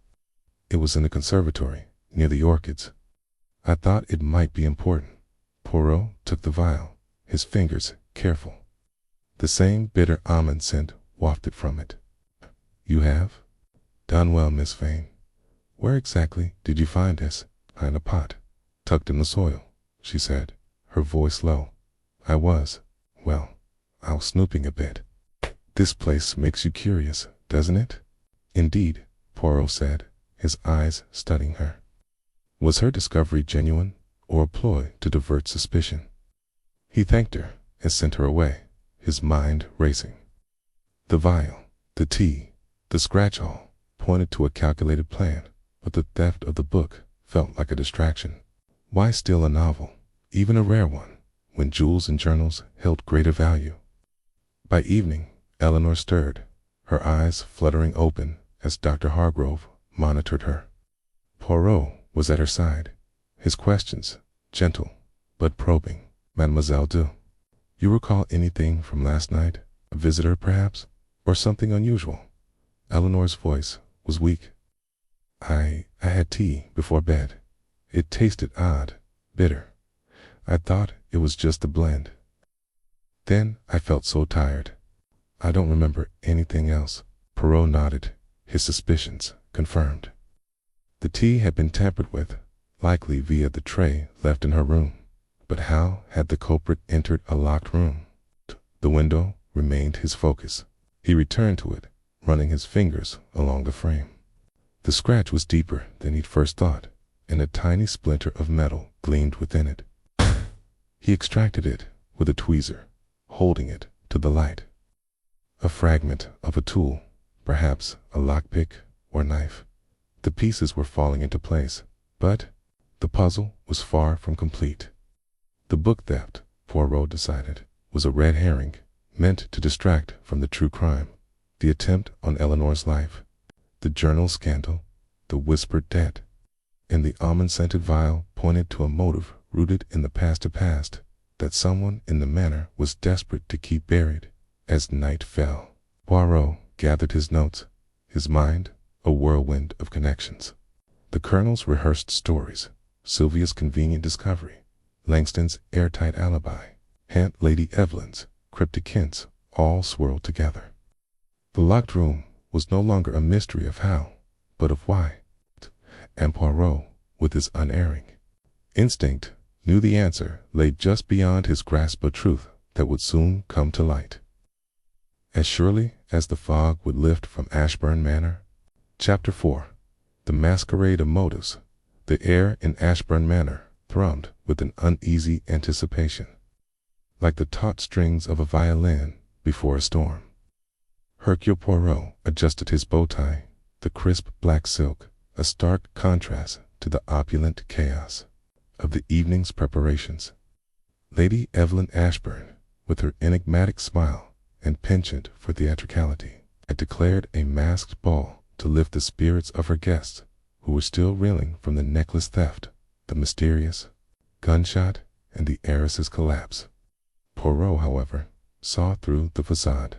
It was in the conservatory, near the orchids. "I thought it might be important." Poirot took the vial, his fingers careful. The same bitter almond scent wafted from it. "You have done well, Miss Vane. Where exactly did you find this?" "In a pot, tucked in the soil," she said, her voice low. "I was snooping a bit." "This place makes you curious, doesn't it?" "Indeed," Poirot said, his eyes studying her. Was her discovery genuine, or a ploy to divert suspicion? He thanked her and sent her away, his mind racing. The vial, the tea, the scratch all pointed to a calculated plan, but the theft of the book felt like a distraction. Why steal a novel, even a rare one, when jewels and journals held greater value? By evening, Eleanor stirred, her eyes fluttering open as Dr. Hargrove monitored her. Poirot was at her side, his questions gentle but probing. "Mademoiselle Du, you recall anything from last night? A visitor, perhaps? Or something unusual?" Eleanor's voice was weak. I had tea before bed. It tasted odd, bitter. I thought it was just the blend. Then I felt so tired. I don't remember anything else." Poirot nodded, his suspicions confirmed. The tea had been tampered with, likely via the tray left in her room. But how had the culprit entered a locked room? The window remained his focus. He returned to it, running his fingers along the frame. The scratch was deeper than he'd first thought, and a tiny splinter of metal gleamed within it. He extracted it with a tweezer, holding it to the light. A fragment of a tool, perhaps a lockpick or knife. The pieces were falling into place, but the puzzle was far from complete. The book theft, Poirot decided, was a red herring, meant to distract from the true crime, the attempt on Eleanor's life, the journal scandal, the whispered debt. And the almond-scented vial pointed to a motive rooted in the past, that someone in the manor was desperate to keep buried. As night fell, Poirot gathered his notes, his mind a whirlwind of connections. The colonel's rehearsed stories, Sylvia's convenient discovery, Langston's airtight alibi, Aunt Lady Evelyn's cryptic hints, all swirled together. The locked room was no longer a mystery of how, but of why. And Poirot, with his unerring instinct, knew the answer lay just beyond his grasp of truth that would soon come to light. As surely as the fog would lift from Ashburn Manor. Chapter 4. The Masquerade of Motives. The air in Ashburn Manor thrummed with an uneasy anticipation, like the taut strings of a violin before a storm. Hercule Poirot adjusted his bow tie, the crisp black silk, a stark contrast to the opulent chaos of the evening's preparations. Lady Evelyn Ashburn, with her enigmatic smile and penchant for theatricality, had declared a masked ball to lift the spirits of her guests, who were still reeling from the necklace theft, the mysterious gunshot, and the heiress's collapse. Poirot, however, saw through the facade.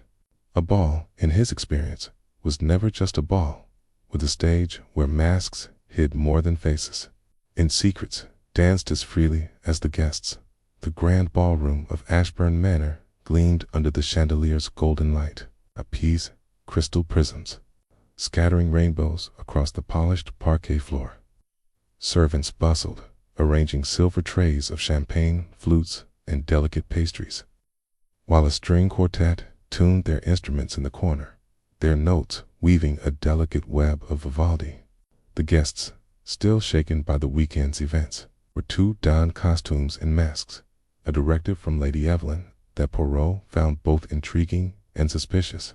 A ball, in his experience, was never just a ball, with a stage where masks hid more than faces, and secrets danced as freely as the guests. The grand ballroom of Ashburn Manor gleamed under the chandelier's golden light, appeased crystal prisms, scattering rainbows across the polished parquet floor. Servants bustled, arranging silver trays of champagne, flutes, and delicate pastries, while a string quartet tuned their instruments in the corner, their notes weaving a delicate web of Vivaldi. The guests, still shaken by the weekend's events, were too donned costumes and masks, a directive from Lady Evelyn that Poirot found both intriguing and suspicious.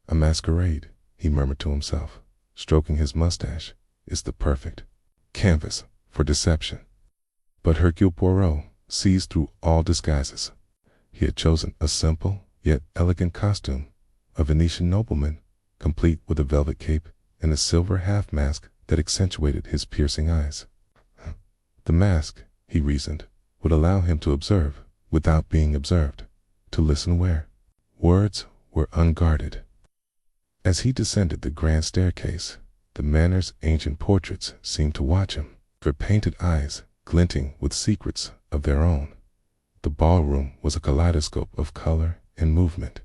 A masquerade, he murmured to himself, stroking his mustache, is the perfect canvas for deception. But Hercule Poirot sees through all disguises. He had chosen a simple yet elegant costume, a Venetian nobleman, complete with a velvet cape and a silver half-mask that accentuated his piercing eyes. The mask, he reasoned, would allow him to observe without being observed, to listen where words were unguarded. As he descended the grand staircase, the manor's ancient portraits seemed to watch him, their painted eyes glinting with secrets of their own. The ballroom was a kaleidoscope of color and movement.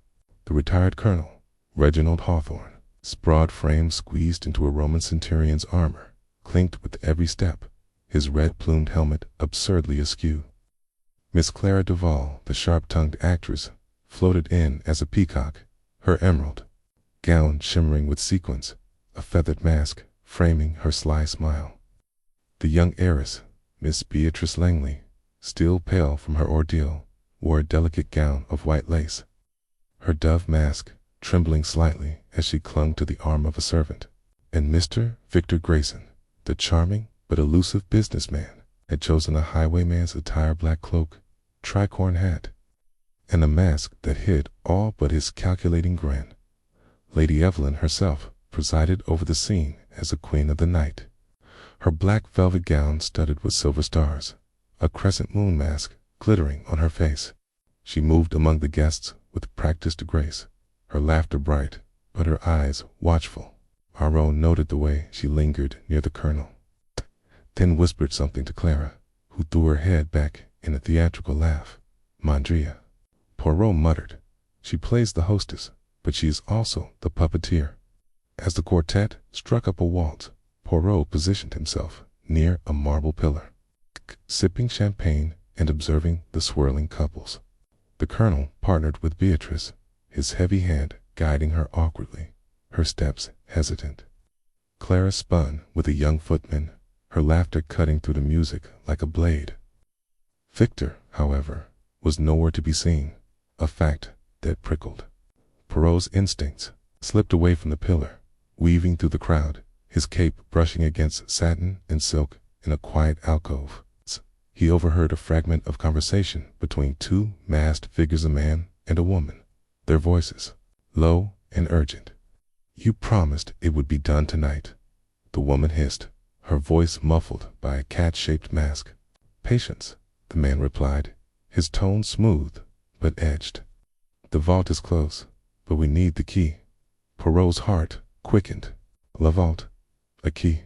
The retired colonel, Reginald Hawthorne, his broad frame squeezed into a Roman centurion's armor, clinked with every step, his red-plumed helmet absurdly askew. Miss Clara Duval, the sharp-tongued actress, floated in as a peacock, her emerald gown shimmering with sequins, a feathered mask framing her sly smile. The young heiress, Miss Beatrice Langley, still pale from her ordeal, wore a delicate gown of white lace, her dove mask trembling slightly as she clung to the arm of a servant. And Mr. Victor Grayson, the charming but elusive businessman, had chosen a highwayman's attire, black cloak, tricorn hat, and a mask that hid all but his calculating grin. Lady Evelyn herself presided over the scene as a queen of the night, her black velvet gown studded with silver stars, a crescent moon mask glittering on her face. She moved among the guests with practiced grace, her laughter bright, but her eyes watchful. Poirot noted the way she lingered near the colonel, then whispered something to Clara, who threw her head back in a theatrical laugh. Mondria. Poirot muttered, she plays the hostess, but she is also the puppeteer. As the quartet struck up a waltz, Poirot positioned himself near a marble pillar, sipping champagne and observing the swirling couples. The colonel partnered with Beatrice, his heavy hand guiding her awkwardly, her steps hesitant. Clara spun with a young footman, her laughter cutting through the music like a blade. Victor, however, was nowhere to be seen, a fact that prickled. Poirot's instincts slipped away from the pillar, weaving through the crowd, his cape brushing against satin and silk in a quiet alcove. He overheard a fragment of conversation between two masked figures, a man and a woman, their voices low and urgent. "You promised it would be done tonight," the woman hissed, her voice muffled by a cat-shaped mask. "Patience," the man replied, his tone smooth but edged. "The vault is close, but we need the key." Poirot's heart quickened. La vault, a key.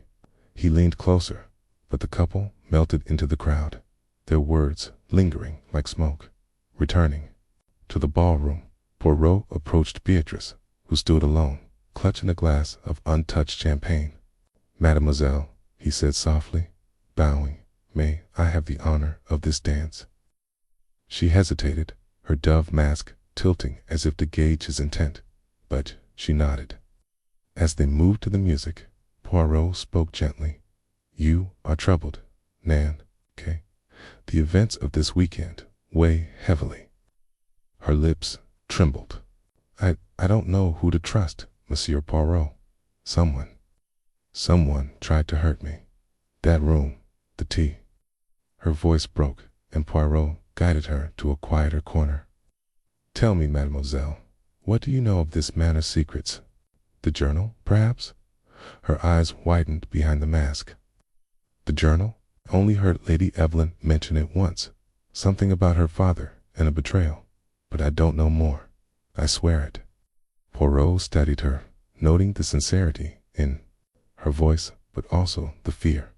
He leaned closer, but the couple melted into the crowd, their words lingering like smoke. Returning to the ballroom, Poirot approached Beatrice, who stood alone, clutching a glass of untouched champagne. "Mademoiselle," he said softly, bowing, "may I have the honor of this dance?" She hesitated, her dove mask tilting as if to gauge his intent, but she nodded. As they moved to the music, Poirot spoke gently. "You are troubled, Nan, okay? The events of this weekend weigh heavily." Her lips trembled. I don't know who to trust, Monsieur Poirot. Someone tried to hurt me. That room, the tea." Her voice broke, and Poirot guided her to a quieter corner. "Tell me, mademoiselle, what do you know of this manor's secrets? The journal, perhaps?" Her eyes widened behind the mask. "The journal? I only heard Lady Evelyn mention it once, something about her father and a betrayal, but I don't know more. I swear it." Poirot studied her, noting the sincerity in her voice, but also the fear.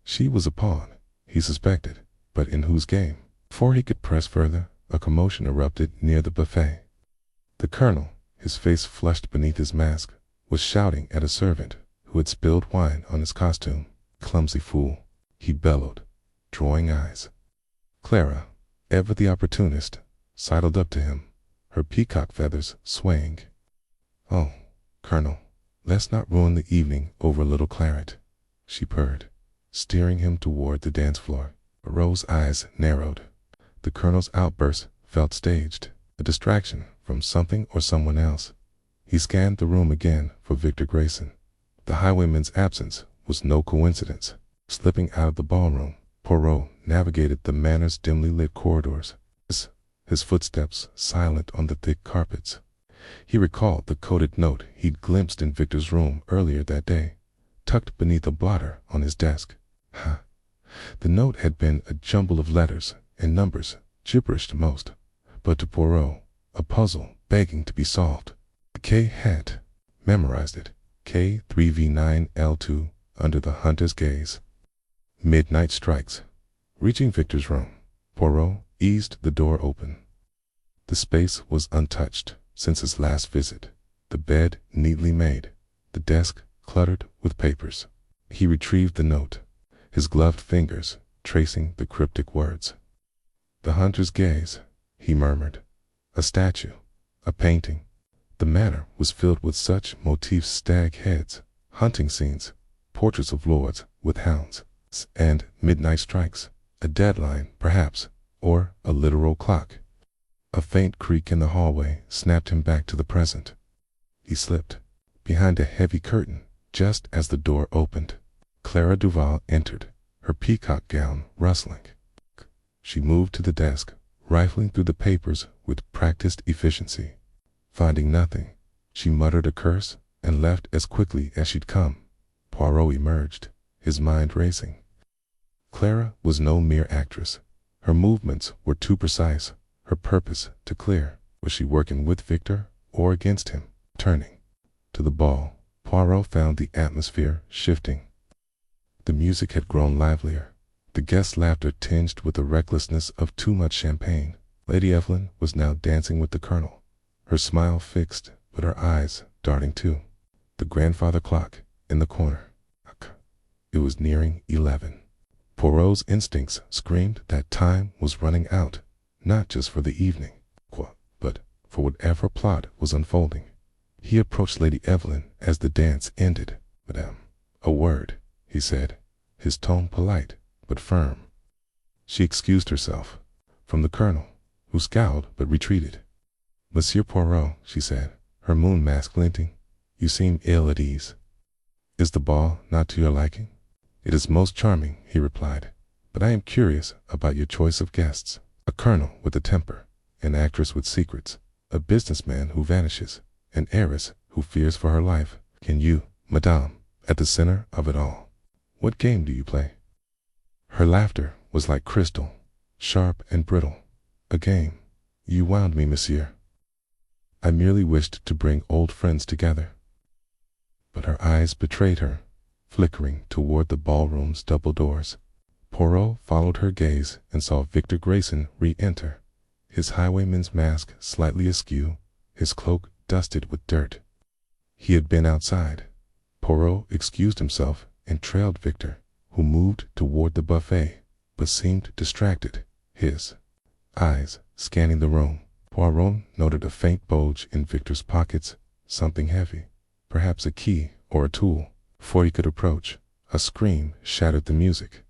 She was a pawn, he suspected, but in whose game? Before he could press further, a commotion erupted near the buffet. The colonel, his face flushed beneath his mask, was shouting at a servant who had spilled wine on his costume. Clumsy fool, he bellowed, drawing eyes. Clara, ever the opportunist, sidled up to him, her peacock feathers swaying. "Oh, Colonel, let's not ruin the evening over a little claret," she purred, steering him toward the dance floor. Poirot's eyes narrowed. The colonel's outburst felt staged, a distraction from something or someone else. He scanned the room again for Victor Grayson. The highwayman's absence was no coincidence. Slipping out of the ballroom, Poirot navigated the manor's dimly lit corridors, his footsteps silent on the thick carpets. He recalled the coded note he'd glimpsed in Victor's room earlier that day, tucked beneath a blotter on his desk. The note had been a jumble of letters and numbers, gibberish to most, but to Poirot, a puzzle begging to be solved. K had memorized it. K3V9L2 under the hunter's gaze. Midnight strikes. Reaching Victor's room, Poirot eased the door open. The space was untouched since his last visit, the bed neatly made, the desk cluttered with papers. He retrieved the note, his gloved fingers tracing the cryptic words. "The hunter's gaze," he murmured. A statue, a painting. The manor was filled with such motifs: stag heads, hunting scenes, portraits of lords with hounds, and midnight strikes, a deadline, perhaps, or a literal clock. A faint creak in the hallway snapped him back to the present. He slipped behind a heavy curtain just as the door opened. Clara Duval entered, her peacock gown rustling. She moved to the desk, rifling through the papers with practiced efficiency. Finding nothing, she muttered a curse and left as quickly as she'd come. Poirot emerged, his mind racing. Clara was no mere actress. Her movements were too precise, her purpose too clear. Was she working with Victor or against him? Turning to the ball, Poirot found the atmosphere shifting. The music had grown livelier, the guests' laughter tinged with the recklessness of too much champagne. Lady Evelyn was now dancing with the colonel, her smile fixed, but her eyes darting too. The grandfather clock in the corner. It was nearing 11. Poirot's instincts screamed that time was running out, not just for the evening, but for whatever plot was unfolding. He approached Lady Evelyn as the dance ended. "Madame, a word," he said, his tone polite but firm. She excused herself from the colonel, who scowled but retreated. "Monsieur Poirot," she said, her moon mask glinting, "you seem ill at ease. Is the ball not to your liking?" "It is most charming," he replied, "but I am curious about your choice of guests. A colonel with a temper, an actress with secrets, a businessman who vanishes, an heiress who fears for her life. Can you, madame, at the center of it all? What game do you play?" Her laughter was like crystal, sharp and brittle. "A game. You wound me, monsieur. I merely wished to bring old friends together." But her eyes betrayed her, flickering toward the ballroom's double doors. Poirot followed her gaze and saw Victor Grayson re-enter, his highwayman's mask slightly askew, his cloak dusted with dirt. He had been outside. Poirot excused himself and trailed Victor, who moved toward the buffet, but seemed distracted, his eyes scanning the room. Poirot noted a faint bulge in Victor's pockets, something heavy, perhaps a key or a tool. Before he could approach, a scream shattered the music.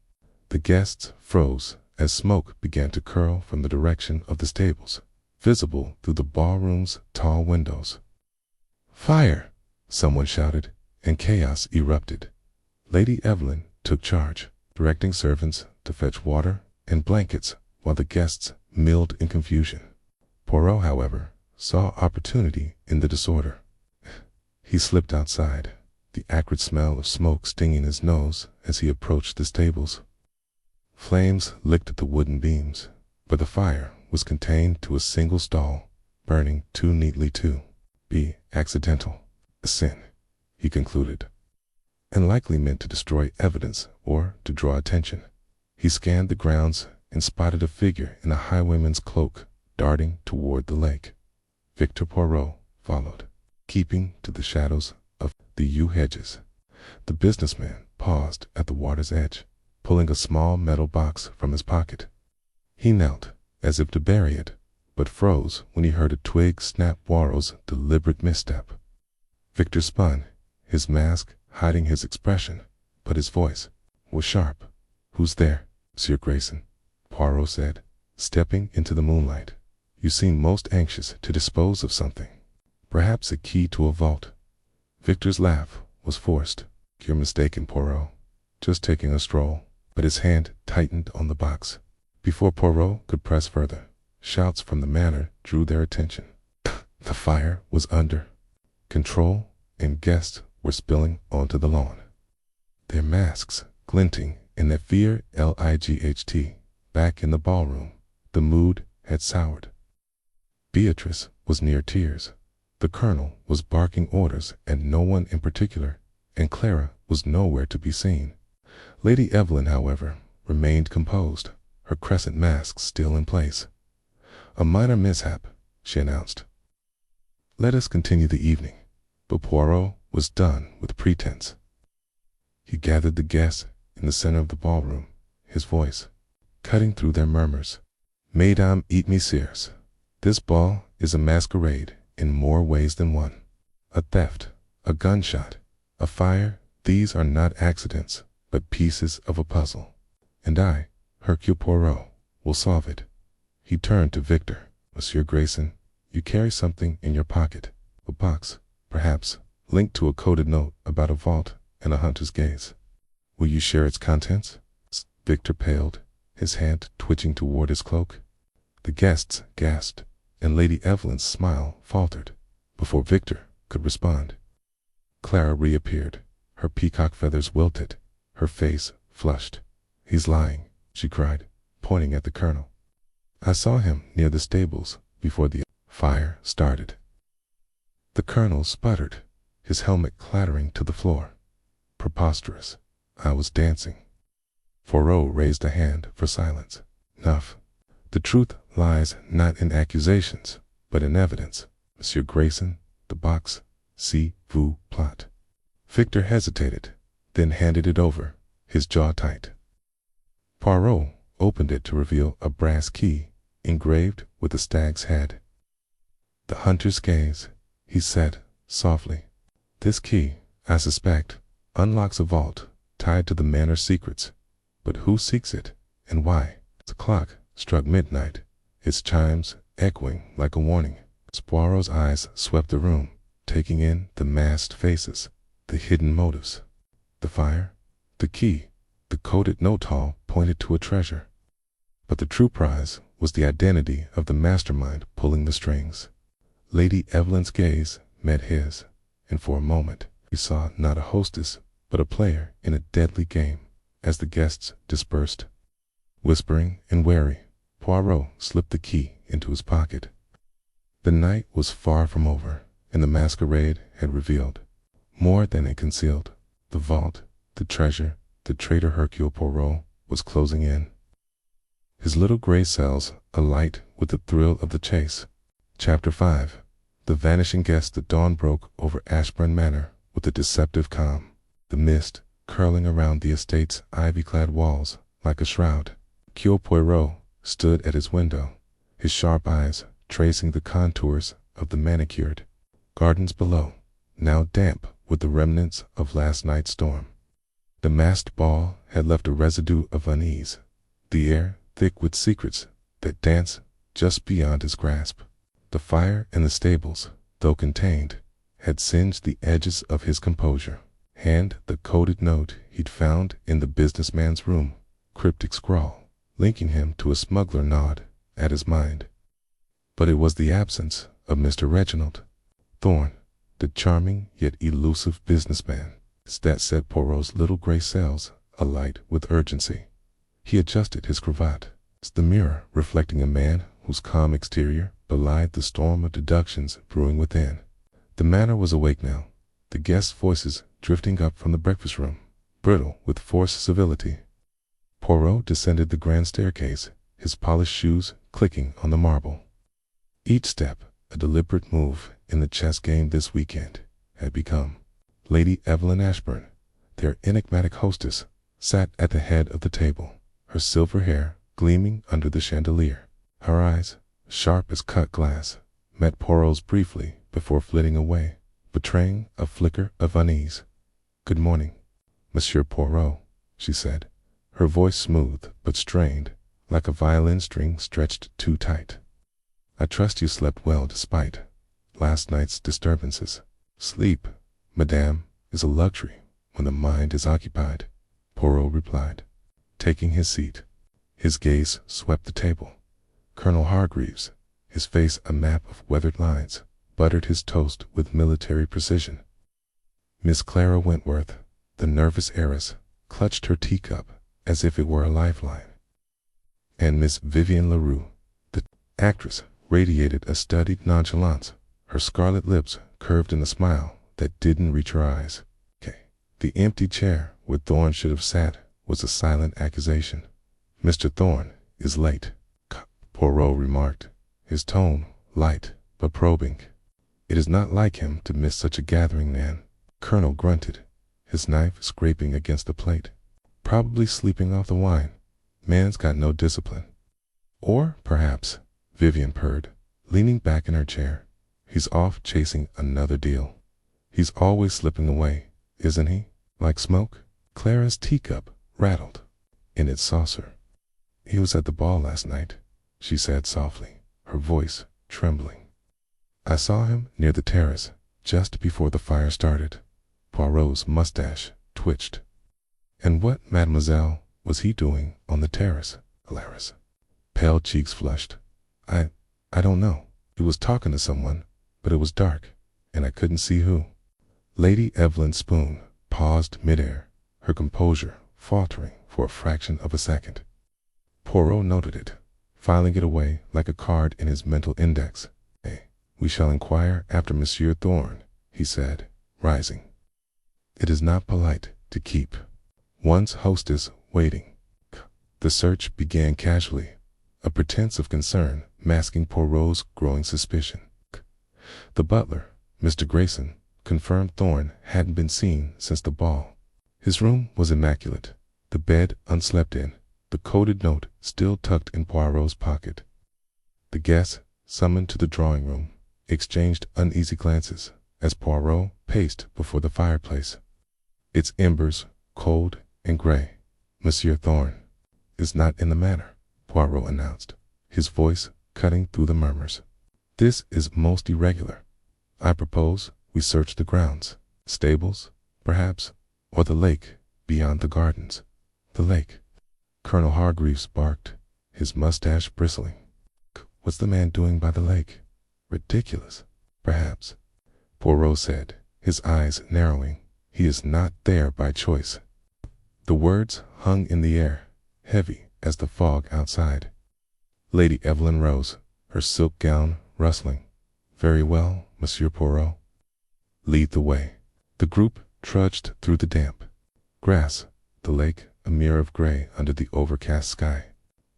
The guests froze as smoke began to curl from the direction of the stables, visible through the ballroom's tall windows. "Fire!" someone shouted, and chaos erupted. Lady Evelyn took charge, directing servants to fetch water and blankets while the guests milled in confusion. Poirot, however, saw opportunity in the disorder. He slipped outside, the acrid smell of smoke stinging his nose as he approached the stables. Flames licked at the wooden beams, but the fire was contained to a single stall, burning too neatly to be accidental. A sin, he concluded. and likely meant to destroy evidence or to draw attention. He scanned the grounds and spotted a figure in a highwayman's cloak darting toward the lake. Victor Poirot followed, keeping to the shadows of the yew hedges. The businessman paused at the water's edge, pulling a small metal box from his pocket. He knelt, as if to bury it, but froze when he heard a twig snap Poirot's deliberate misstep. Victor spun, his mask hiding his expression, but his voice was sharp. "Who's there, Monsieur Grayson?" Poirot said, stepping into the moonlight. "You seem most anxious to dispose of something. Perhaps a key to a vault." Victor's laugh was forced. "You're mistaken, Poirot. Just taking a stroll." But his hand tightened on the box. Before Poirot could press further, shouts from the manor drew their attention. The fire was under control, and guests were spilling onto the lawn, their masks glinting in that fear light. Back in the ballroom, the mood had soured. Beatrice was near tears. The colonel was barking orders at no one in particular, and Clara was nowhere to be seen. Lady Evelyn, however, remained composed, her crescent mask still in place. "A minor mishap," she announced. "Let us continue the evening." But Poirot was done with pretense. He gathered the guests in the center of the ballroom, his voice cutting through their murmurs. "Mesdames et messieurs, this ball is a masquerade in more ways than one. A theft, a gunshot, a fire, these are not accidents, but pieces of a puzzle. And I, Hercule Poirot, will solve it." He turned to Victor. "Monsieur Grayson, you carry something in your pocket, a box, perhaps, linked to a coded note about a vault and a hunter's gaze. Will you share its contents?" Victor paled, his hand twitching toward his cloak. The guests gasped, and Lady Evelyn's smile faltered. Before Victor could respond, Clara reappeared, her peacock feathers wilted, her face flushed. "He's lying," she cried, pointing at the colonel. "I saw him near the stables before the fire started." The colonel sputtered, his helmet clattering to the floor. "Preposterous. I was dancing." Poirot raised a hand for silence. "Enough. The truth lies not in accusations, but in evidence. Monsieur Grayson, the box, s'il vous plaît." Victor hesitated, then handed it over, his jaw tight. Poirot opened it to reveal a brass key engraved with a stag's head. "The hunter's gaze," he said softly. "This key, I suspect, unlocks a vault tied to the manor's secrets. But who seeks it, and why?" The clock struck midnight, its chimes echoing like a warning. Poirot's eyes swept the room, taking in the masked faces, the hidden motives. The fire, the key, the coded note all pointed to a treasure. But the true prize was the identity of the mastermind pulling the strings. Lady Evelyn's gaze met his, and for a moment he saw not a hostess but a player in a deadly game. As the guests dispersed, whispering and wary, Poirot slipped the key into his pocket. The night was far from over, and the masquerade had revealed more than it concealed. The vault, the treasure, the traitor Hercule Poirot was closing in, his little gray cells alight with the thrill of the chase. Chapter 5. The vanishing guest. The dawn broke over Ashburn Manor with a deceptive calm, the mist curling around the estate's ivy-clad walls like a shroud. Hercule Poirot stood at his window, his sharp eyes tracing the contours of the manicured gardens below, now damp with the remnants of last night's storm. The masked ball had left a residue of unease, the air thick with secrets that danced just beyond his grasp. The fire in the stables, though contained, had singed the edges of his composure. And the coded note he'd found in the businessman's room, cryptic scrawl, linking him to a smuggler, gnawed at his mind. But it was the absence of Mr. Reginald Thorne, the charming yet elusive businessman, that set Poirot's little gray cells alight with urgency. He adjusted his cravat, the mirror reflecting a man whose calm exterior belied the storm of deductions brewing within. The manor was awake now, the guests' voices drifting up from the breakfast room, brittle with forced civility. Poirot descended the grand staircase, his polished shoes clicking on the marble. Each step a deliberate move in the chess game this weekend had become. Lady Evelyn Ashburn, their enigmatic hostess, sat at the head of the table, her silver hair gleaming under the chandelier. Her eyes, sharp as cut glass, met Poirot's briefly before flitting away, betraying a flicker of unease. "Good morning, Monsieur Poirot," she said, her voice smooth but strained, like a violin string stretched too tight. "I trust you slept well despite last night's disturbances." "Sleep, madame, is a luxury when the mind is occupied," Poirot replied, taking his seat. His gaze swept the table. Colonel Hargreaves, his face a map of weathered lines, buttered his toast with military precision. Miss Clara Wentworth, the nervous heiress, clutched her teacup as if it were a lifeline. And Miss Vivienne Leroux, the actress, radiated a studied nonchalance, her scarlet lips curved in a smile that didn't reach her eyes. The empty chair where Thorne should have sat was a silent accusation. "Mr. Thorne is late," Poirot remarked, his tone light but probing. "It is not like him to miss such a gathering, Nan." Colonel grunted, his knife scraping against the plate. "Probably sleeping off the wine. Man's got no discipline." "Or, perhaps," Vivian purred, leaning back in her chair, "he's off chasing another deal. He's always slipping away, isn't he? Like smoke?" Clara's teacup rattled in its saucer. "He was at the ball last night," she said softly, her voice trembling. "I saw him near the terrace just before the fire started." Poirot's mustache twitched. "And what, mademoiselle, was he doing on the terrace?" Clara's pale cheeks flushed. I don't know. He was talking to someone, but it was dark, and I couldn't see who." Lady Evelyn Spoon paused midair, her composure faltering for a fraction of a second. Poirot noted it, filing it away like a card in his mental index. "We shall inquire after Monsieur Thorne," he said, rising. "It is not polite to keep one's hostess waiting." The search began casually, a pretense of concern masking Poirot's growing suspicion. The butler, Mr. Grayson, confirmed Thorne hadn't been seen since the ball. His room was immaculate, the bed unslept in, the coded note still tucked in Poirot's pocket. The guests, summoned to the drawing room, exchanged uneasy glances as Poirot paced before the fireplace. Its embers cold and gray. "Monsieur Thorne is not in the manor," Poirot announced, his voice cutting through the murmurs. "This is most irregular. I propose we search the grounds, stables, perhaps, or the lake beyond the gardens." "The lake?" Colonel Hargreaves barked, his mustache bristling. "What's the man doing by the lake?" "Ridiculous." "Perhaps," Poirot said, his eyes narrowing. "He is not there by choice." The words hung in the air, heavy as the fog outside. Lady Evelyn rose, her silk gown rustling. "Very well, Monsieur Poirot. Lead the way." The group trudged through the damp grass, the lake a mirror of gray under the overcast sky.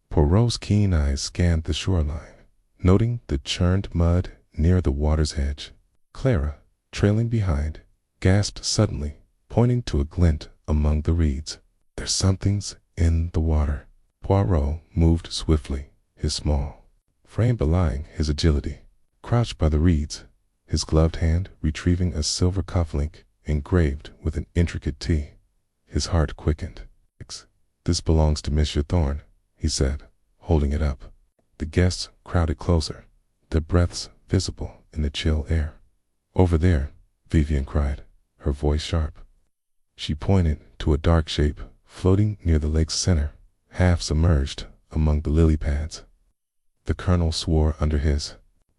Poirot's keen eyes scanned the shoreline, noting the churned mud near the water's edge. Clara, trailing behind, gasped suddenly, pointing to a glint among the reeds. "There's something's in the water." Poirot moved swiftly, his small frame belying his agility. Crouched by the reeds, his gloved hand retrieving a silver cufflink engraved with an intricate T. His heart quickened. "This belongs to Monsieur Thorne," he said, holding it up. The guests crowded closer, their breaths visible in the chill air. "Over there," Vivian cried, her voice sharp. She pointed to a dark shape floating near the lake's center, half submerged among the lily pads. The colonel swore under his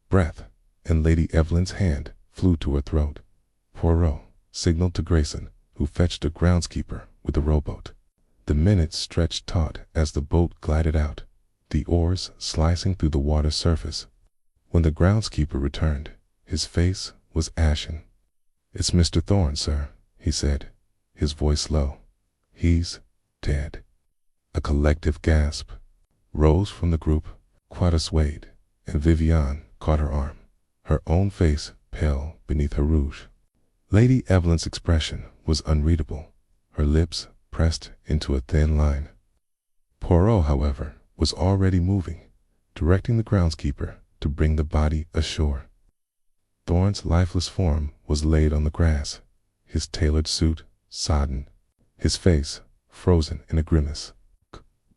breath, and Lady Evelyn's hand flew to her throat. Poirot signaled to Grayson, who fetched a groundskeeper with the rowboat. The minutes stretched taut as the boat glided out, the oars slicing through the water's surface. When the groundskeeper returned, his face was ashen. "It's Mr. Thorne, sir," he said, his voice low. He's dead. A collective gasp rose from the group. Quada swayed, and Viviane caught her arm, her own face pale beneath her rouge. Lady Evelyn's expression was unreadable, her lips pressed into a thin line. Poirot, however, was already moving, directing the groundskeeper to bring the body ashore. Thorne's lifeless form was laid on the grass, his tailored suit sodden, his face frozen in a grimace.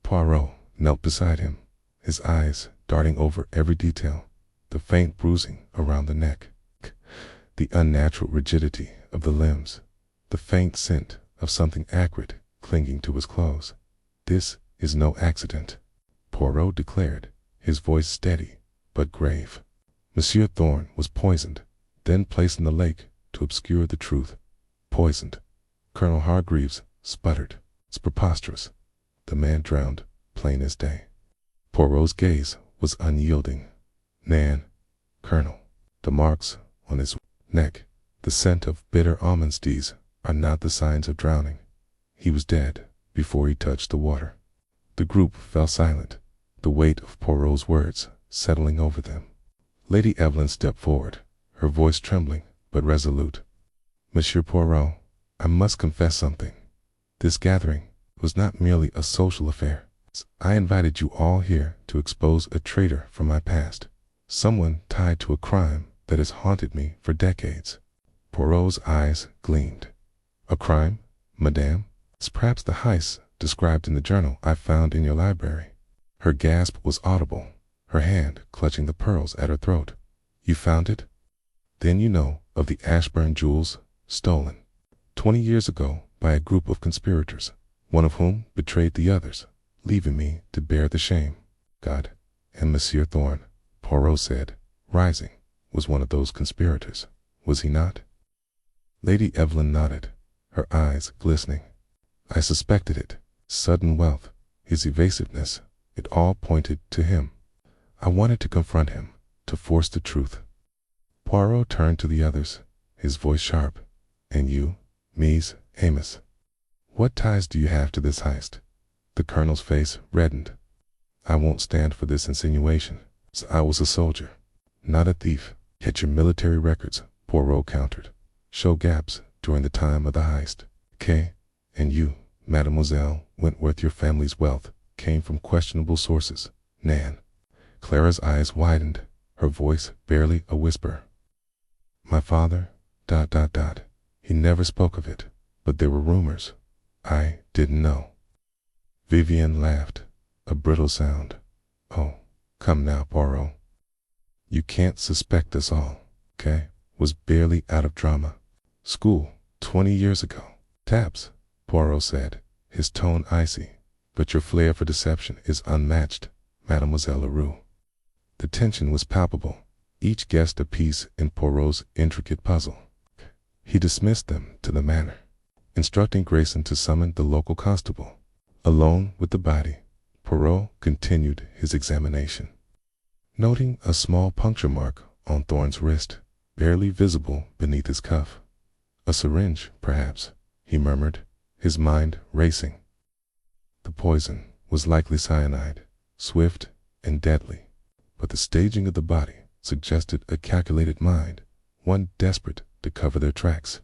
Poirot knelt beside him, his eyes darting over every detail, the faint bruising around the neck, the unnatural rigidity of the limbs, the faint scent of something acrid clinging to his clothes. "This is no accident," Poirot declared, his voice steady but grave. Monsieur Thorne was poisoned, then placed in the lake to obscure the truth. Poisoned. Colonel Hargreaves sputtered. "It's preposterous." The man drowned, plain as day. Poirot's gaze was unyielding. "Nan, Colonel, the marks on his neck, the scent of bitter almond seeds are not the signs of drowning. He was dead before he touched the water." The group fell silent, the weight of Poirot's words settling over them. Lady Evelyn stepped forward, her voice trembling but resolute. "Monsieur Poirot, I must confess something. This gathering was not merely a social affair. I invited you all here to expose a traitor from my past, someone tied to a crime that has haunted me for decades." Poirot's eyes gleamed. "A crime, madame? It's perhaps the heist described in the journal I found in your library." Her gasp was audible, her hand clutching the pearls at her throat. "You found it? Then you know of the Ashburn jewels stolen 20 years ago by a group of conspirators, one of whom betrayed the others, leaving me to bear the shame. God, and Monsieur Thorne," Poirot said, rising, "was one of those conspirators, was he not?" Lady Evelyn nodded, her eyes glistening. "I suspected it. Sudden wealth, his evasiveness, it all pointed to him. I wanted to confront him, to force the truth." Poirot turned to the others, his voice sharp. "And you, Mies Amos, what ties do you have to this heist?" The colonel's face reddened. "I won't stand for this insinuation. I was a soldier, not a thief." "Yet your military records," Poirot countered, "show gaps during the time of the heist. And you, Mademoiselle Wentworth, your family's wealth came from questionable sources. Nan." Clara's eyes widened, her voice barely a whisper. "My father, ... He never spoke of it, but there were rumors. I didn't know." Vivienne laughed, a brittle sound. "Oh, come now, Poirot. You can't suspect us all, was barely out of drama. School, 20 years ago. Taps," Poirot said, his tone icy. "But your flair for deception is unmatched, Mademoiselle Leroux." The tension was palpable. Each guessed a piece in Poirot's intricate puzzle. He dismissed them to the manor, instructing Grayson to summon the local constable. Alone with the body, Poirot continued his examination. Noting a small puncture mark on Thorne's wrist, barely visible beneath his cuff. "A syringe, perhaps," he murmured, his mind racing. The poison was likely cyanide, swift and deadly, but the staging of the body suggested a calculated mind, one desperate to cover their tracks.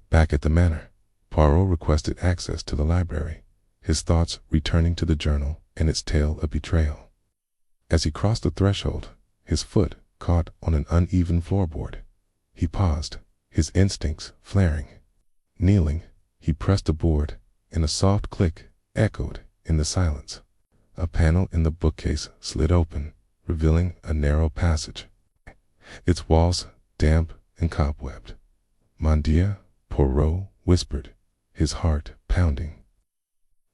Back at the manor, Poirot requested access to the library, his thoughts returning to the journal and its tale of betrayal. As he crossed the threshold, his foot caught on an uneven floorboard. He paused, his instincts flaring. Kneeling, he pressed a board, and a soft click echoed in the silence. A panel in the bookcase slid open, revealing a narrow passage, its walls damp and cobwebbed. "Mon Dieu," Poirot whispered, his heart pounding.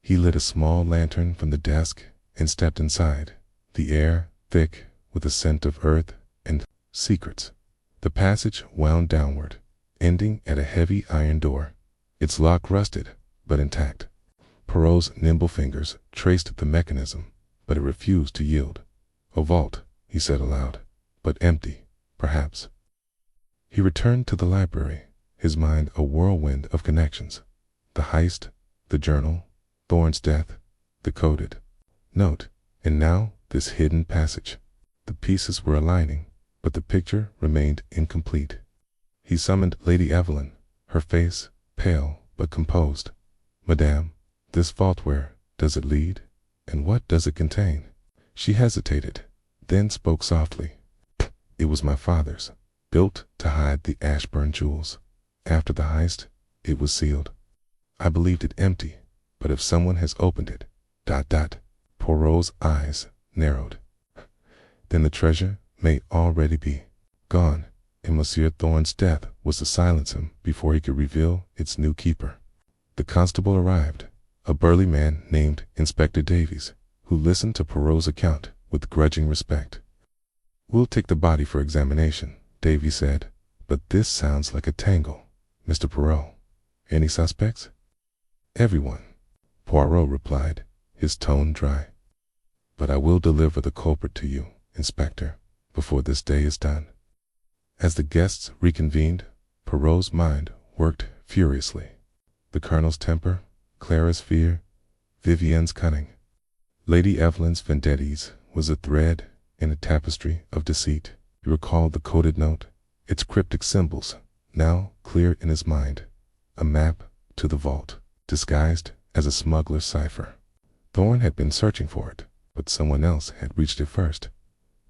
He lit a small lantern from the desk and stepped inside, the air thick with the scent of earth and secrets. The passage wound downward, ending at a heavy iron door, its lock rusted but intact. Poirot's nimble fingers traced the mechanism, but it refused to yield. "A vault," he said aloud, "but empty, perhaps." He returned to the library, his mind a whirlwind of connections. The heist, the journal, Thorn's death, the coded note, and now this hidden passage. The pieces were aligning, but the picture remained incomplete. He summoned Lady Evelyn, her face pale but composed. "Madame, this vault, where does it lead, and what does it contain?" She hesitated, then spoke softly. "It was my father's, built to hide the Ashburn jewels. After the heist, it was sealed. I believed it empty, but if someone has opened it, ... Poirot's eyes narrowed. "Then the treasure may already be gone, and Monsieur Thorn's death was to silence him before he could reveal its new keeper." The constable arrived, a burly man named Inspector Davies, who listened to Poirot's account with grudging respect. "We'll take the body for examination," Davies said, "but this sounds like a tangle. Mr. Poirot, any suspects?" "Everyone," Poirot replied, his tone dry. "But I will deliver the culprit to you, Inspector, before this day is done." As the guests reconvened, Poirot's mind worked furiously. The Colonel's temper, Clara's fear, Vivienne's cunning. Lady Evelyn's vendettas was a thread in a tapestry of deceit. He recalled the coded note, its cryptic symbols, now clear in his mind, a map to the vault, disguised as a smuggler's cipher. Thorn had been searching for it, but someone else had reached it first.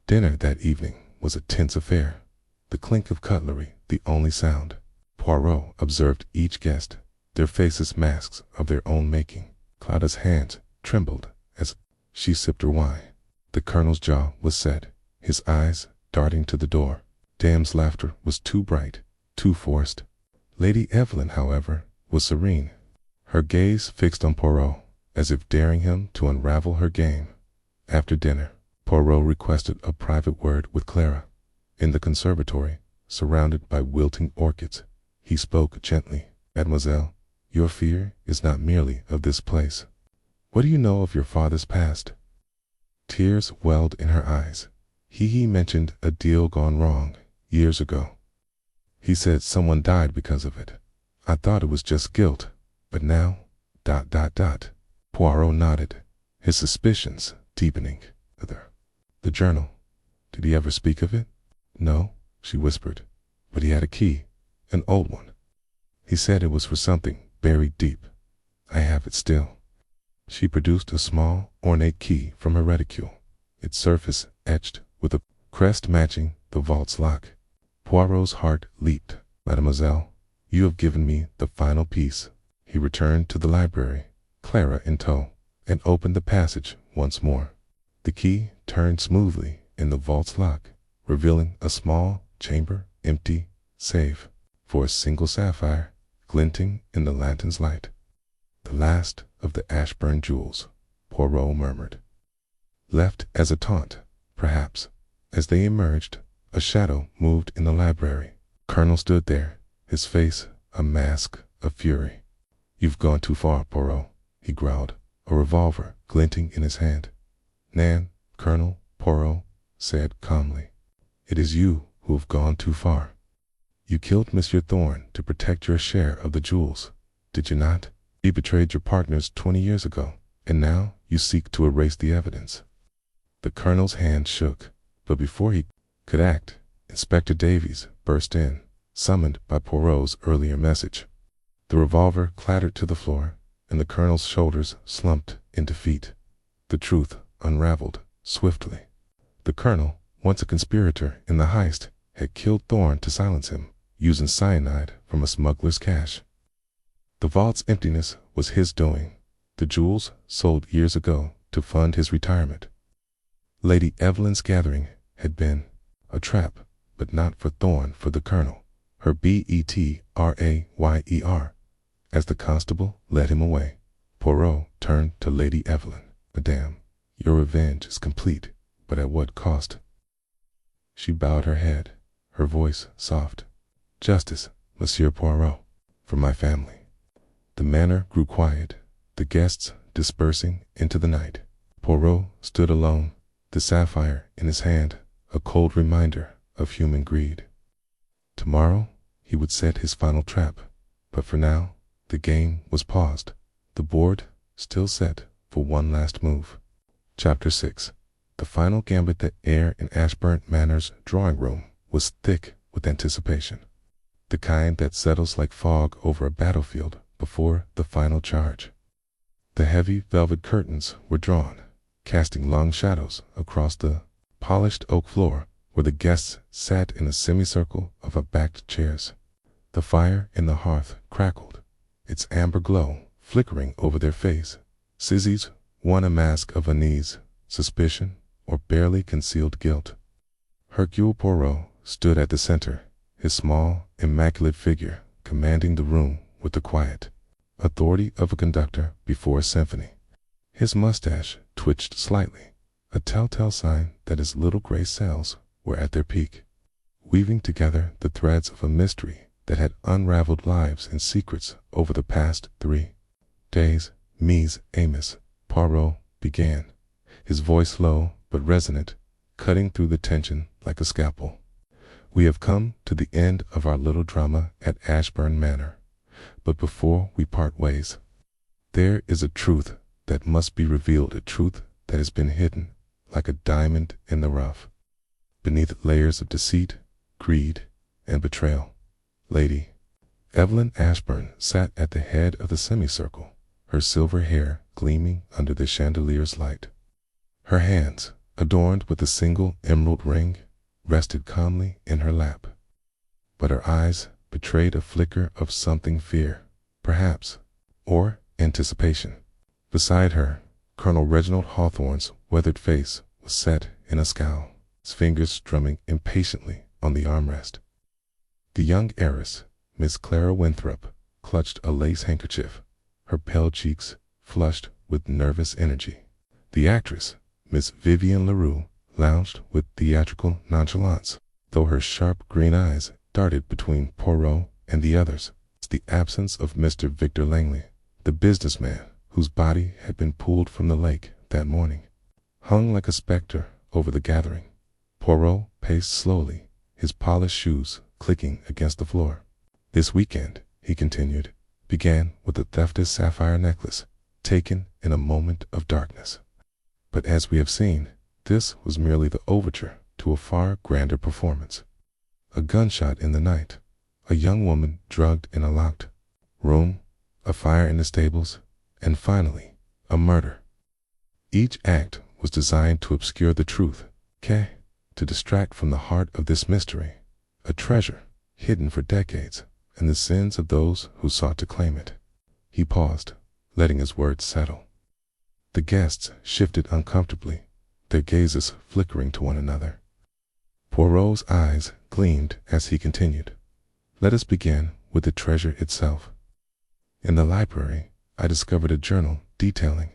Dinner that evening was a tense affair, the clink of cutlery the only sound. Poirot observed each guest, their faces masks of their own making. Clara's hands trembled as she sipped her wine. The Colonel's jaw was set, his eyes darting to the door. Dam's laughter was too bright, too forced. Lady Evelyn, however, was serene, her gaze fixed on Poirot, as if daring him to unravel her game. After dinner, Poirot requested a private word with Clara. In the conservatory, surrounded by wilting orchids, he spoke gently. "Mademoiselle, your fear is not merely of this place. What do you know of your father's past?" Tears welled in her eyes. He mentioned a deal gone wrong years ago. He said someone died because of it. I thought it was just guilt, but now ... Poirot nodded, his suspicions deepening. "The journal, did he ever speak of it?" "No," she whispered, "but he had a key, an old one. He said it was for something buried deep. I have it still." She produced a small, ornate key from her reticule, its surface etched with a crest matching the vault's lock. Poirot's heart leaped. "Mademoiselle, you have given me the final piece." He returned to the library, Clara in tow, and opened the passage once more. The key turned smoothly in the vault's lock, revealing a small chamber, empty, save for a single sapphire glinting in the lantern's light. "The last of the Ashburn jewels," Poirot murmured. Left as a taunt, perhaps. As they emerged, a shadow moved in the library. Colonel stood there, his face a mask of fury. "You've gone too far, Poirot," he growled, a revolver glinting in his hand. "Nan," Colonel Poirot said calmly, "it is you who have gone too far. You killed Monsieur Thorn to protect your share of the jewels, did you not? You betrayed your partners 20 years ago, and now you seek to erase the evidence." The Colonel's hand shook, but before he could act, Inspector Davies burst in, summoned by Poirot's earlier message. The revolver clattered to the floor, and the Colonel's shoulders slumped in defeat. The truth unraveled swiftly. The Colonel, once a conspirator in the heist, had killed Thorn to silence him, using cyanide from a smuggler's cache. The vault's emptiness was his doing, the jewels sold years ago to fund his retirement. Lady Evelyn's gathering had been a trap, but not for Thorn, for the Colonel, her betrayer. As the constable led him away, Poirot turned to Lady Evelyn. "Madame, your revenge is complete, but at what cost?" She bowed her head, her voice soft. "Justice, Monsieur Poirot, for my family." The manor grew quiet, the guests dispersing into the night. Poirot stood alone, the sapphire in his hand, a cold reminder of human greed. "Tomorrow he would set his final trap. But for now, the game was paused, the board still set for one last move. Chapter 6. The final gambit. The air in Ashburn Manor's drawing room was thick with anticipation, the kind that settles like fog over a battlefield before the final charge. The heavy velvet curtains were drawn, casting long shadows across the polished oak floor where the guests sat in a semicircle of backed chairs. The fire in the hearth crackled, its amber glow flickering over their faces, one a mask of unease, suspicion, or barely concealed guilt. Hercule Poirot stood at the center, his small, immaculate figure commanding the room with the quiet authority of a conductor before a symphony. His mustache twitched slightly, a telltale sign that his little gray cells were at their peak, weaving together the threads of a mystery that had unraveled lives and secrets over the past 3 days. Mes Amis, Poirot began, his voice low but resonant, cutting through the tension like a scalpel. We have come to the end of our little drama at Ashburn Manor, but before we part ways, there is a truth that must be revealed, a truth that has been hidden like a diamond in the rough, beneath layers of deceit, greed, and betrayal. Lady Evelyn Ashburn sat at the head of the semicircle, her silver hair gleaming under the chandelier's light. Her hands, adorned with a single emerald ring, rested calmly in her lap, but her eyes betrayed a flicker of something, fear, perhaps, or anticipation. Beside her, Colonel Reginald Hawthorne's weathered face was set in a scowl, his fingers strumming impatiently on the armrest. The young heiress, Miss Clara Winthrop, clutched a lace handkerchief, her pale cheeks flushed with nervous energy. The actress, Miss Vivian Leroux, lounged with theatrical nonchalance, though her sharp green eyes darted between Poirot and the others. The absence of Mr. Victor Langley, the businessman whose body had been pulled from the lake that morning, hung like a specter over the gathering. Poirot paced slowly, his polished shoes clicking against the floor. This weekend, he continued, began with the thefted sapphire necklace, taken in a moment of darkness. But as we have seen, this was merely the overture to a far grander performance. A gunshot in the night, a young woman drugged in a locked room, a fire in the stables, and finally, a murder. Each act was designed to obscure the truth, to distract from the heart of this mystery, a treasure hidden for decades, and the sins of those who sought to claim it. He paused, letting his words settle. The guests shifted uncomfortably, their gazes flickering to one another. Poirot's eyes gleamed as he continued. Let us begin with the treasure itself. In the library, I discovered a journal detailing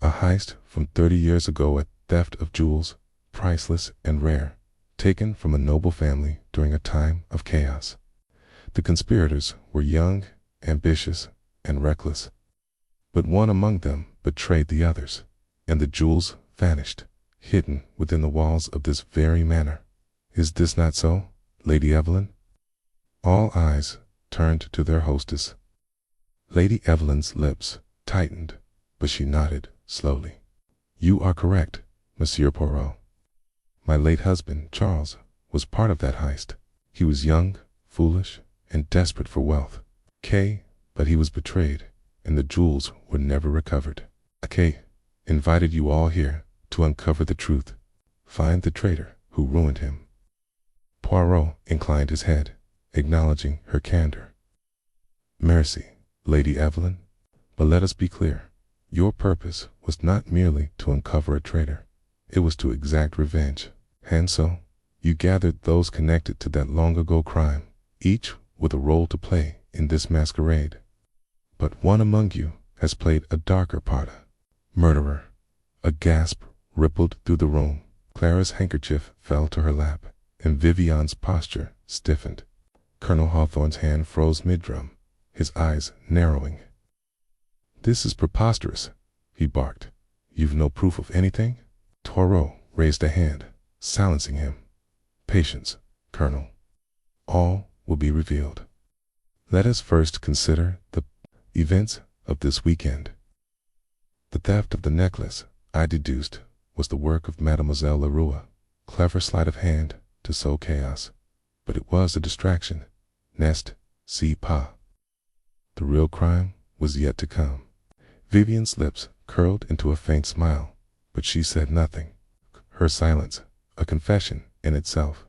a heist from 30 years ago, a theft of jewels, priceless and rare, taken from a noble family during a time of chaos. The conspirators were young, ambitious, and reckless, but one among them betrayed the others, and the jewels vanished, hidden within the walls of this very manor. Is this not so, Lady Evelyn? All eyes turned to their hostess. Lady Evelyn's lips tightened, but she nodded slowly. You are correct, Monsieur Poirot. My late husband, Charles, was part of that heist. He was young, foolish, and desperate for wealth. But he was betrayed, and the jewels were never recovered. Invited you all here to uncover the truth, find the traitor who ruined him. Poirot inclined his head, acknowledging her candor. Merci, Lady Evelyn, but let us be clear. Your purpose was not merely to uncover a traitor. It was to exact revenge. And so, you gathered those connected to that long-ago crime, each with a role to play in this masquerade. But one among you has played a darker part, murderer. A gasp rippled through the room. Clara's handkerchief fell to her lap, and Vivian's posture stiffened. Colonel Hawthorne's hand froze mid-drum, his eyes narrowing. This is preposterous, he barked. You've no proof of anything? Poirot raised a hand, silencing him. Patience, Colonel. All will be revealed. Let us first consider the events of this weekend. The theft of the necklace, I deduced, was the work of Mademoiselle Leroux. Clever sleight of hand to sow chaos. But it was a distraction. N'est-ce pas? The real crime was yet to come. Vivian's lips curled into a faint smile, but she said nothing. Her silence, a confession in itself.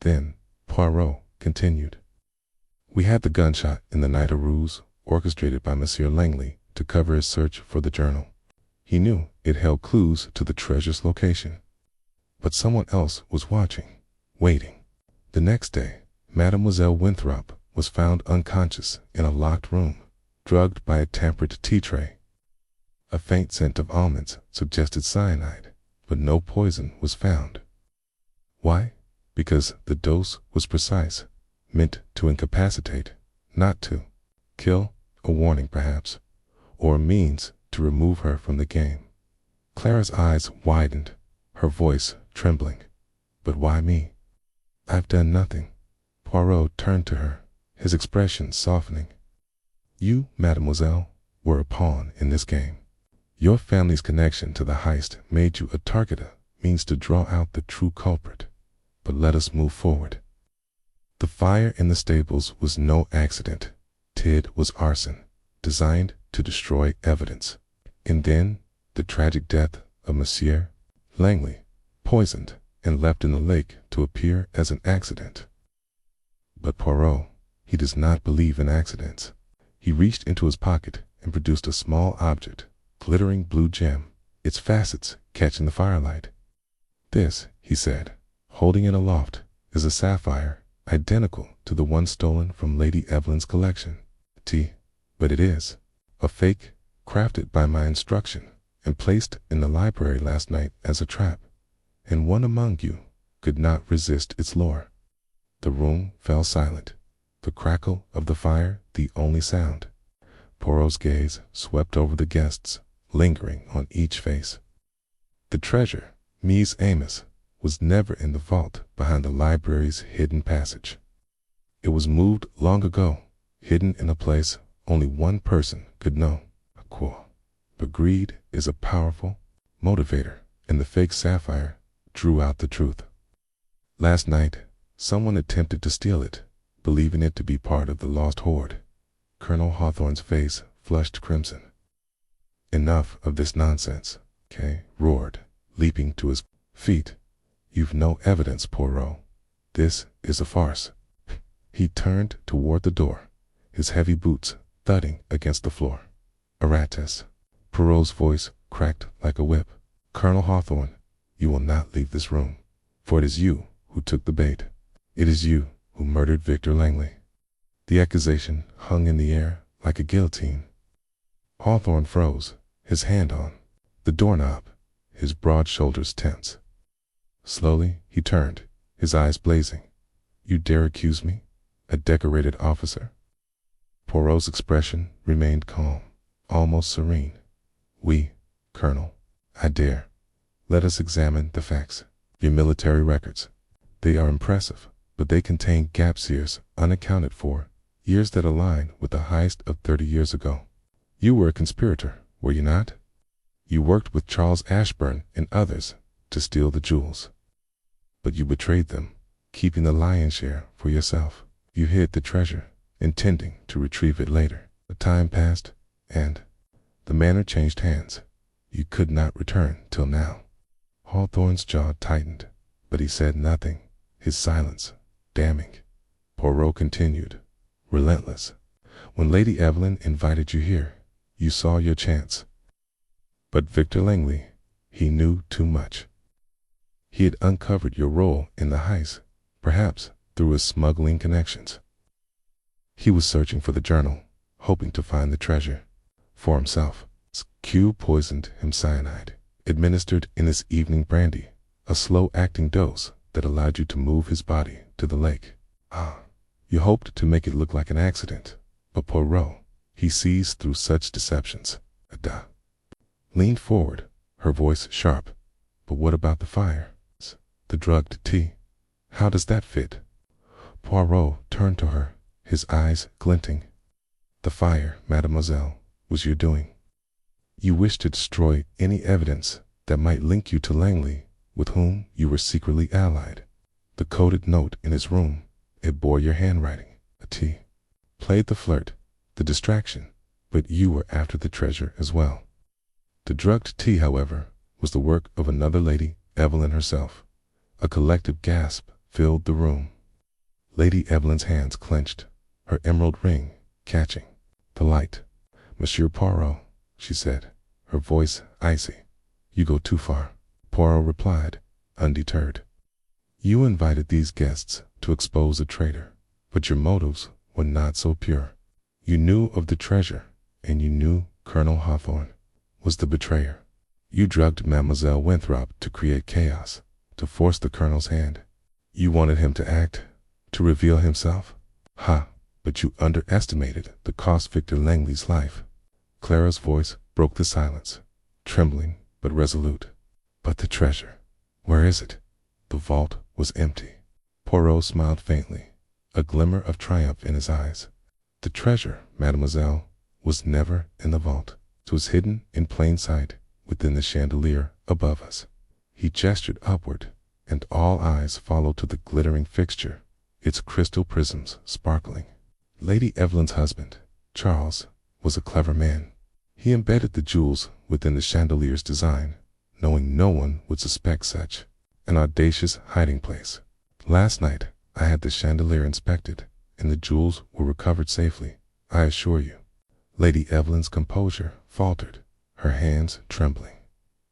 Then Poirot continued. We had the gunshot in the night, a ruse orchestrated by Monsieur Langley to cover his search for the journal. He knew it held clues to the treasure's location. But someone else was watching, waiting. The next day, Mademoiselle Winthrop was found unconscious in a locked room, drugged by a tampered tea tray. A faint scent of almonds suggested cyanide, but no poison was found. Why? Because the dose was precise, meant to incapacitate, not to kill, a warning perhaps, or a means to remove her from the game. Clara's eyes widened, her voice trembling. But why me? I've done nothing. Poirot turned to her, his expression softening. You, mademoiselle, were a pawn in this game. Your family's connection to the heist made you a target, a means to draw out the true culprit. But let us move forward. The fire in the stables was no accident. It was arson, designed to destroy evidence. And then the tragic death of Monsieur Langley, poisoned and left in the lake to appear as an accident. But Poirot, he does not believe in accidents. He reached into his pocket and produced a small object, glittering blue gem, its facets catching the firelight. This, he said, holding it aloft, is a sapphire identical to the one stolen from Lady Evelyn's collection. But it is a fake, crafted by my instruction and placed in the library last night as a trap, and one among you could not resist its lure. The room fell silent, the crackle of the fire the only sound. Poirot's gaze swept over the guests, lingering on each face. The treasure, Mies Amos, was never in the vault behind the library's hidden passage. It was moved long ago, hidden in a place only one person could know. But greed is a powerful motivator, and the fake sapphire drew out the truth. Last night, someone attempted to steal it, believing it to be part of the lost hoard. Colonel Hawthorne's face flushed crimson. Enough of this nonsense, Kay roared, leaping to his feet. You've no evidence, Poirot. This is a farce. He turned toward the door, his heavy boots thudding against the floor. Aratus. Poirot's voice cracked like a whip. Colonel Hawthorne, you will not leave this room, for it is you who took the bait. It is you who murdered Victor Langley. The accusation hung in the air like a guillotine. Hawthorne froze, his hand on the doorknob, his broad shoulders tense. Slowly he turned, his eyes blazing. You dare accuse me, a decorated officer? Poirot's expression remained calm, almost serene. Oui, Colonel, I dare. Let us examine the facts. Your military records. They are impressive, but they contain gaps, years unaccounted for, years that align with the heist of 30 years ago. You were a conspirator, were you not? You worked with Charles Ashburn and others to steal the jewels. But you betrayed them, keeping the lion's share for yourself. You hid the treasure, intending to retrieve it later. The time passed, and the manor changed hands. You could not return till now. Hawthorne's jaw tightened, but he said nothing, his silence damning. Poirot continued, relentless. When Lady Evelyn invited you here, you saw your chance. But Victor Langley, he knew too much. He had uncovered your role in the heist, perhaps through his smuggling connections. He was searching for the journal, hoping to find the treasure for himself. Q poisoned him cyanide, administered in his evening brandy, a slow-acting dose that allowed you to move his body to the lake. You hoped to make it look like an accident, but Poirot, he sees through such deceptions. Ada leaned forward, her voice sharp. But what about the fire? The drugged tea? How does that fit? Poirot turned to her, his eyes glinting. "The fire, mademoiselle, was your doing. You wished to destroy any evidence that might link you to Langley, with whom you were secretly allied. The coded note in his room, it bore your handwriting. A T. Played the flirt, the distraction, but you were after the treasure as well." The drugged T, however, was the work of another lady, Evelyn herself. A collective gasp filled the room. Lady Evelyn's hands clenched, her emerald ring catching the light. "Monsieur Poirot," she said, her voice icy, "you go too far." Poirot replied, undeterred. "You invited these guests to expose a traitor, but your motives were not so pure. You knew of the treasure, and you knew Colonel Hawthorne was the betrayer. You drugged Mademoiselle Winthrop to create chaos, to force the Colonel's hand. You wanted him to act, to reveal himself. Ha! But you underestimated the cost Victor Langley's life." Clara's voice broke the silence, trembling but resolute. "But the treasure, where is it?" The vault was empty. Poirot smiled faintly, a glimmer of triumph in his eyes. "The treasure, mademoiselle, was never in the vault. It was hidden in plain sight within the chandelier above us." He gestured upward, and all eyes followed to the glittering fixture, its crystal prisms sparkling. Lady Evelyn's husband, Charles, was a clever man. He embedded the jewels within the chandelier's design, knowing no one would suspect such an audacious hiding place. "Last night I had the chandelier inspected, and the jewels were recovered safely, I assure you." Lady Evelyn's composure faltered, her hands trembling.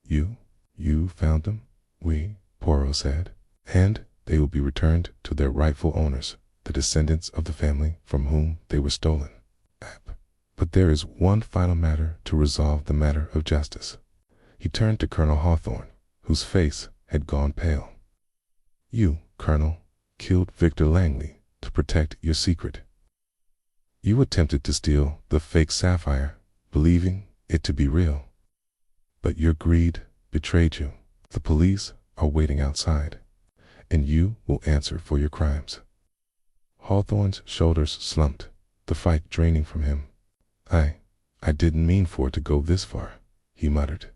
You found them?" "Oui," Poirot said, "and they will be returned to their rightful owners, the descendants of the family from whom they were stolen. But there is one final matter to resolve the matter of justice." He turned to Colonel Hawthorne, whose face had gone pale. "You, Colonel, killed Victor Langley to protect your secret. You attempted to steal the fake sapphire, believing it to be real. But your greed betrayed you. The police are waiting outside, and you will answer for your crimes." Hawthorne's shoulders slumped, the fight draining from him. I didn't mean for it to go this far," he muttered.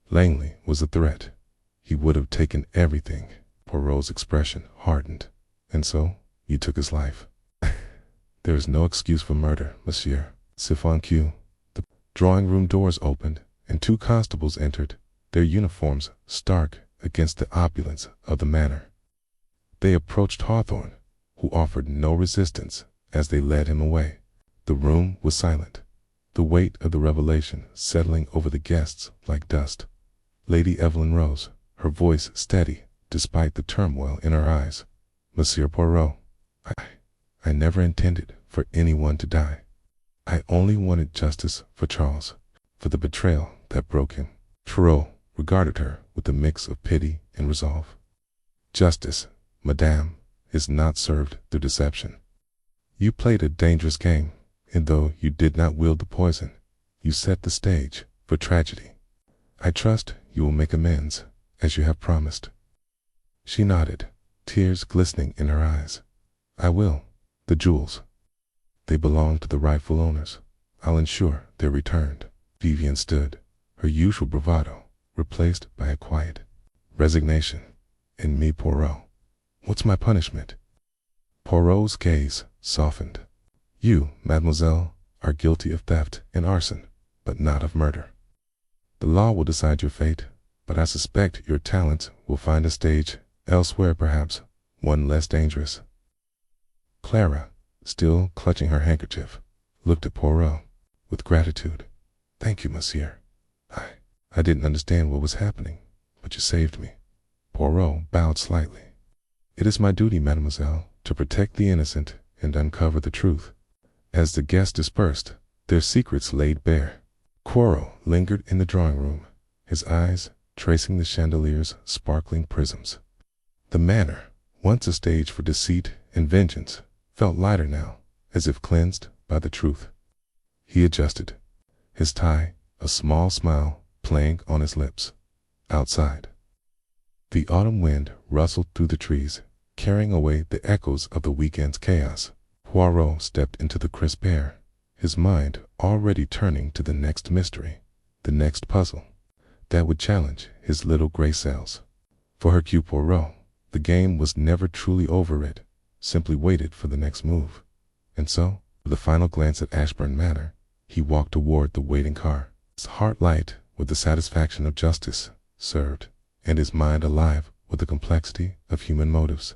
"Langley was a threat. He would have taken everything." Poirot's expression hardened. "And so you took his life." "There is no excuse for murder, monsieur. Siphon Q." The drawing-room doors opened, and 2 constables entered, their uniforms stark against the opulence of the manor. They approached Hawthorne, who offered no resistance as they led him away. The room was silent, the weight of the revelation settling over the guests like dust. Lady Evelyn rose, her voice steady despite the turmoil in her eyes. "Monsieur Poirot, I never intended for anyone to die. I only wanted justice for Charles, for the betrayal that broke him." Poirot regarded her with a mix of pity and resolve. "Justice, madame, is not served through deception. You played a dangerous game, and though you did not wield the poison, you set the stage for tragedy. I trust you will make amends, as you have promised." She nodded, tears glistening in her eyes. "I will. The jewels, they belong to the rightful owners. I'll ensure they're returned." Vivian stood, her usual bravado replaced by a quiet resignation. "And me, Poirot, what's my punishment?" Poirot's gaze softened. "You, mademoiselle, are guilty of theft and arson, but not of murder. The law will decide your fate, but I suspect your talents will find a stage elsewhere, perhaps one less dangerous." Clara, still clutching her handkerchief, looked at Poirot with gratitude. "Thank you, monsieur. I didn't understand what was happening, but you saved me." Poirot bowed slightly. "It is my duty, mademoiselle, to protect the innocent and uncover the truth." As the guests dispersed, their secrets laid bare, Poirot lingered in the drawing-room, his eyes tracing the chandelier's sparkling prisms. The manor, once a stage for deceit and vengeance, felt lighter now, as if cleansed by the truth. He adjusted, his tie, a small smile playing on his lips. Outside, the autumn wind rustled through the trees, carrying away the echoes of the weekend's chaos. Poirot stepped into the crisp air, his mind already turning to the next mystery, the next puzzle that would challenge his little gray cells. For Hercule Poirot, the game was never truly over. It simply waited for the next move. And so, with a final glance at Ashburn Manor, he walked toward the waiting car, his heart light with the satisfaction of justice served, and his mind alive with the complexity of human motives.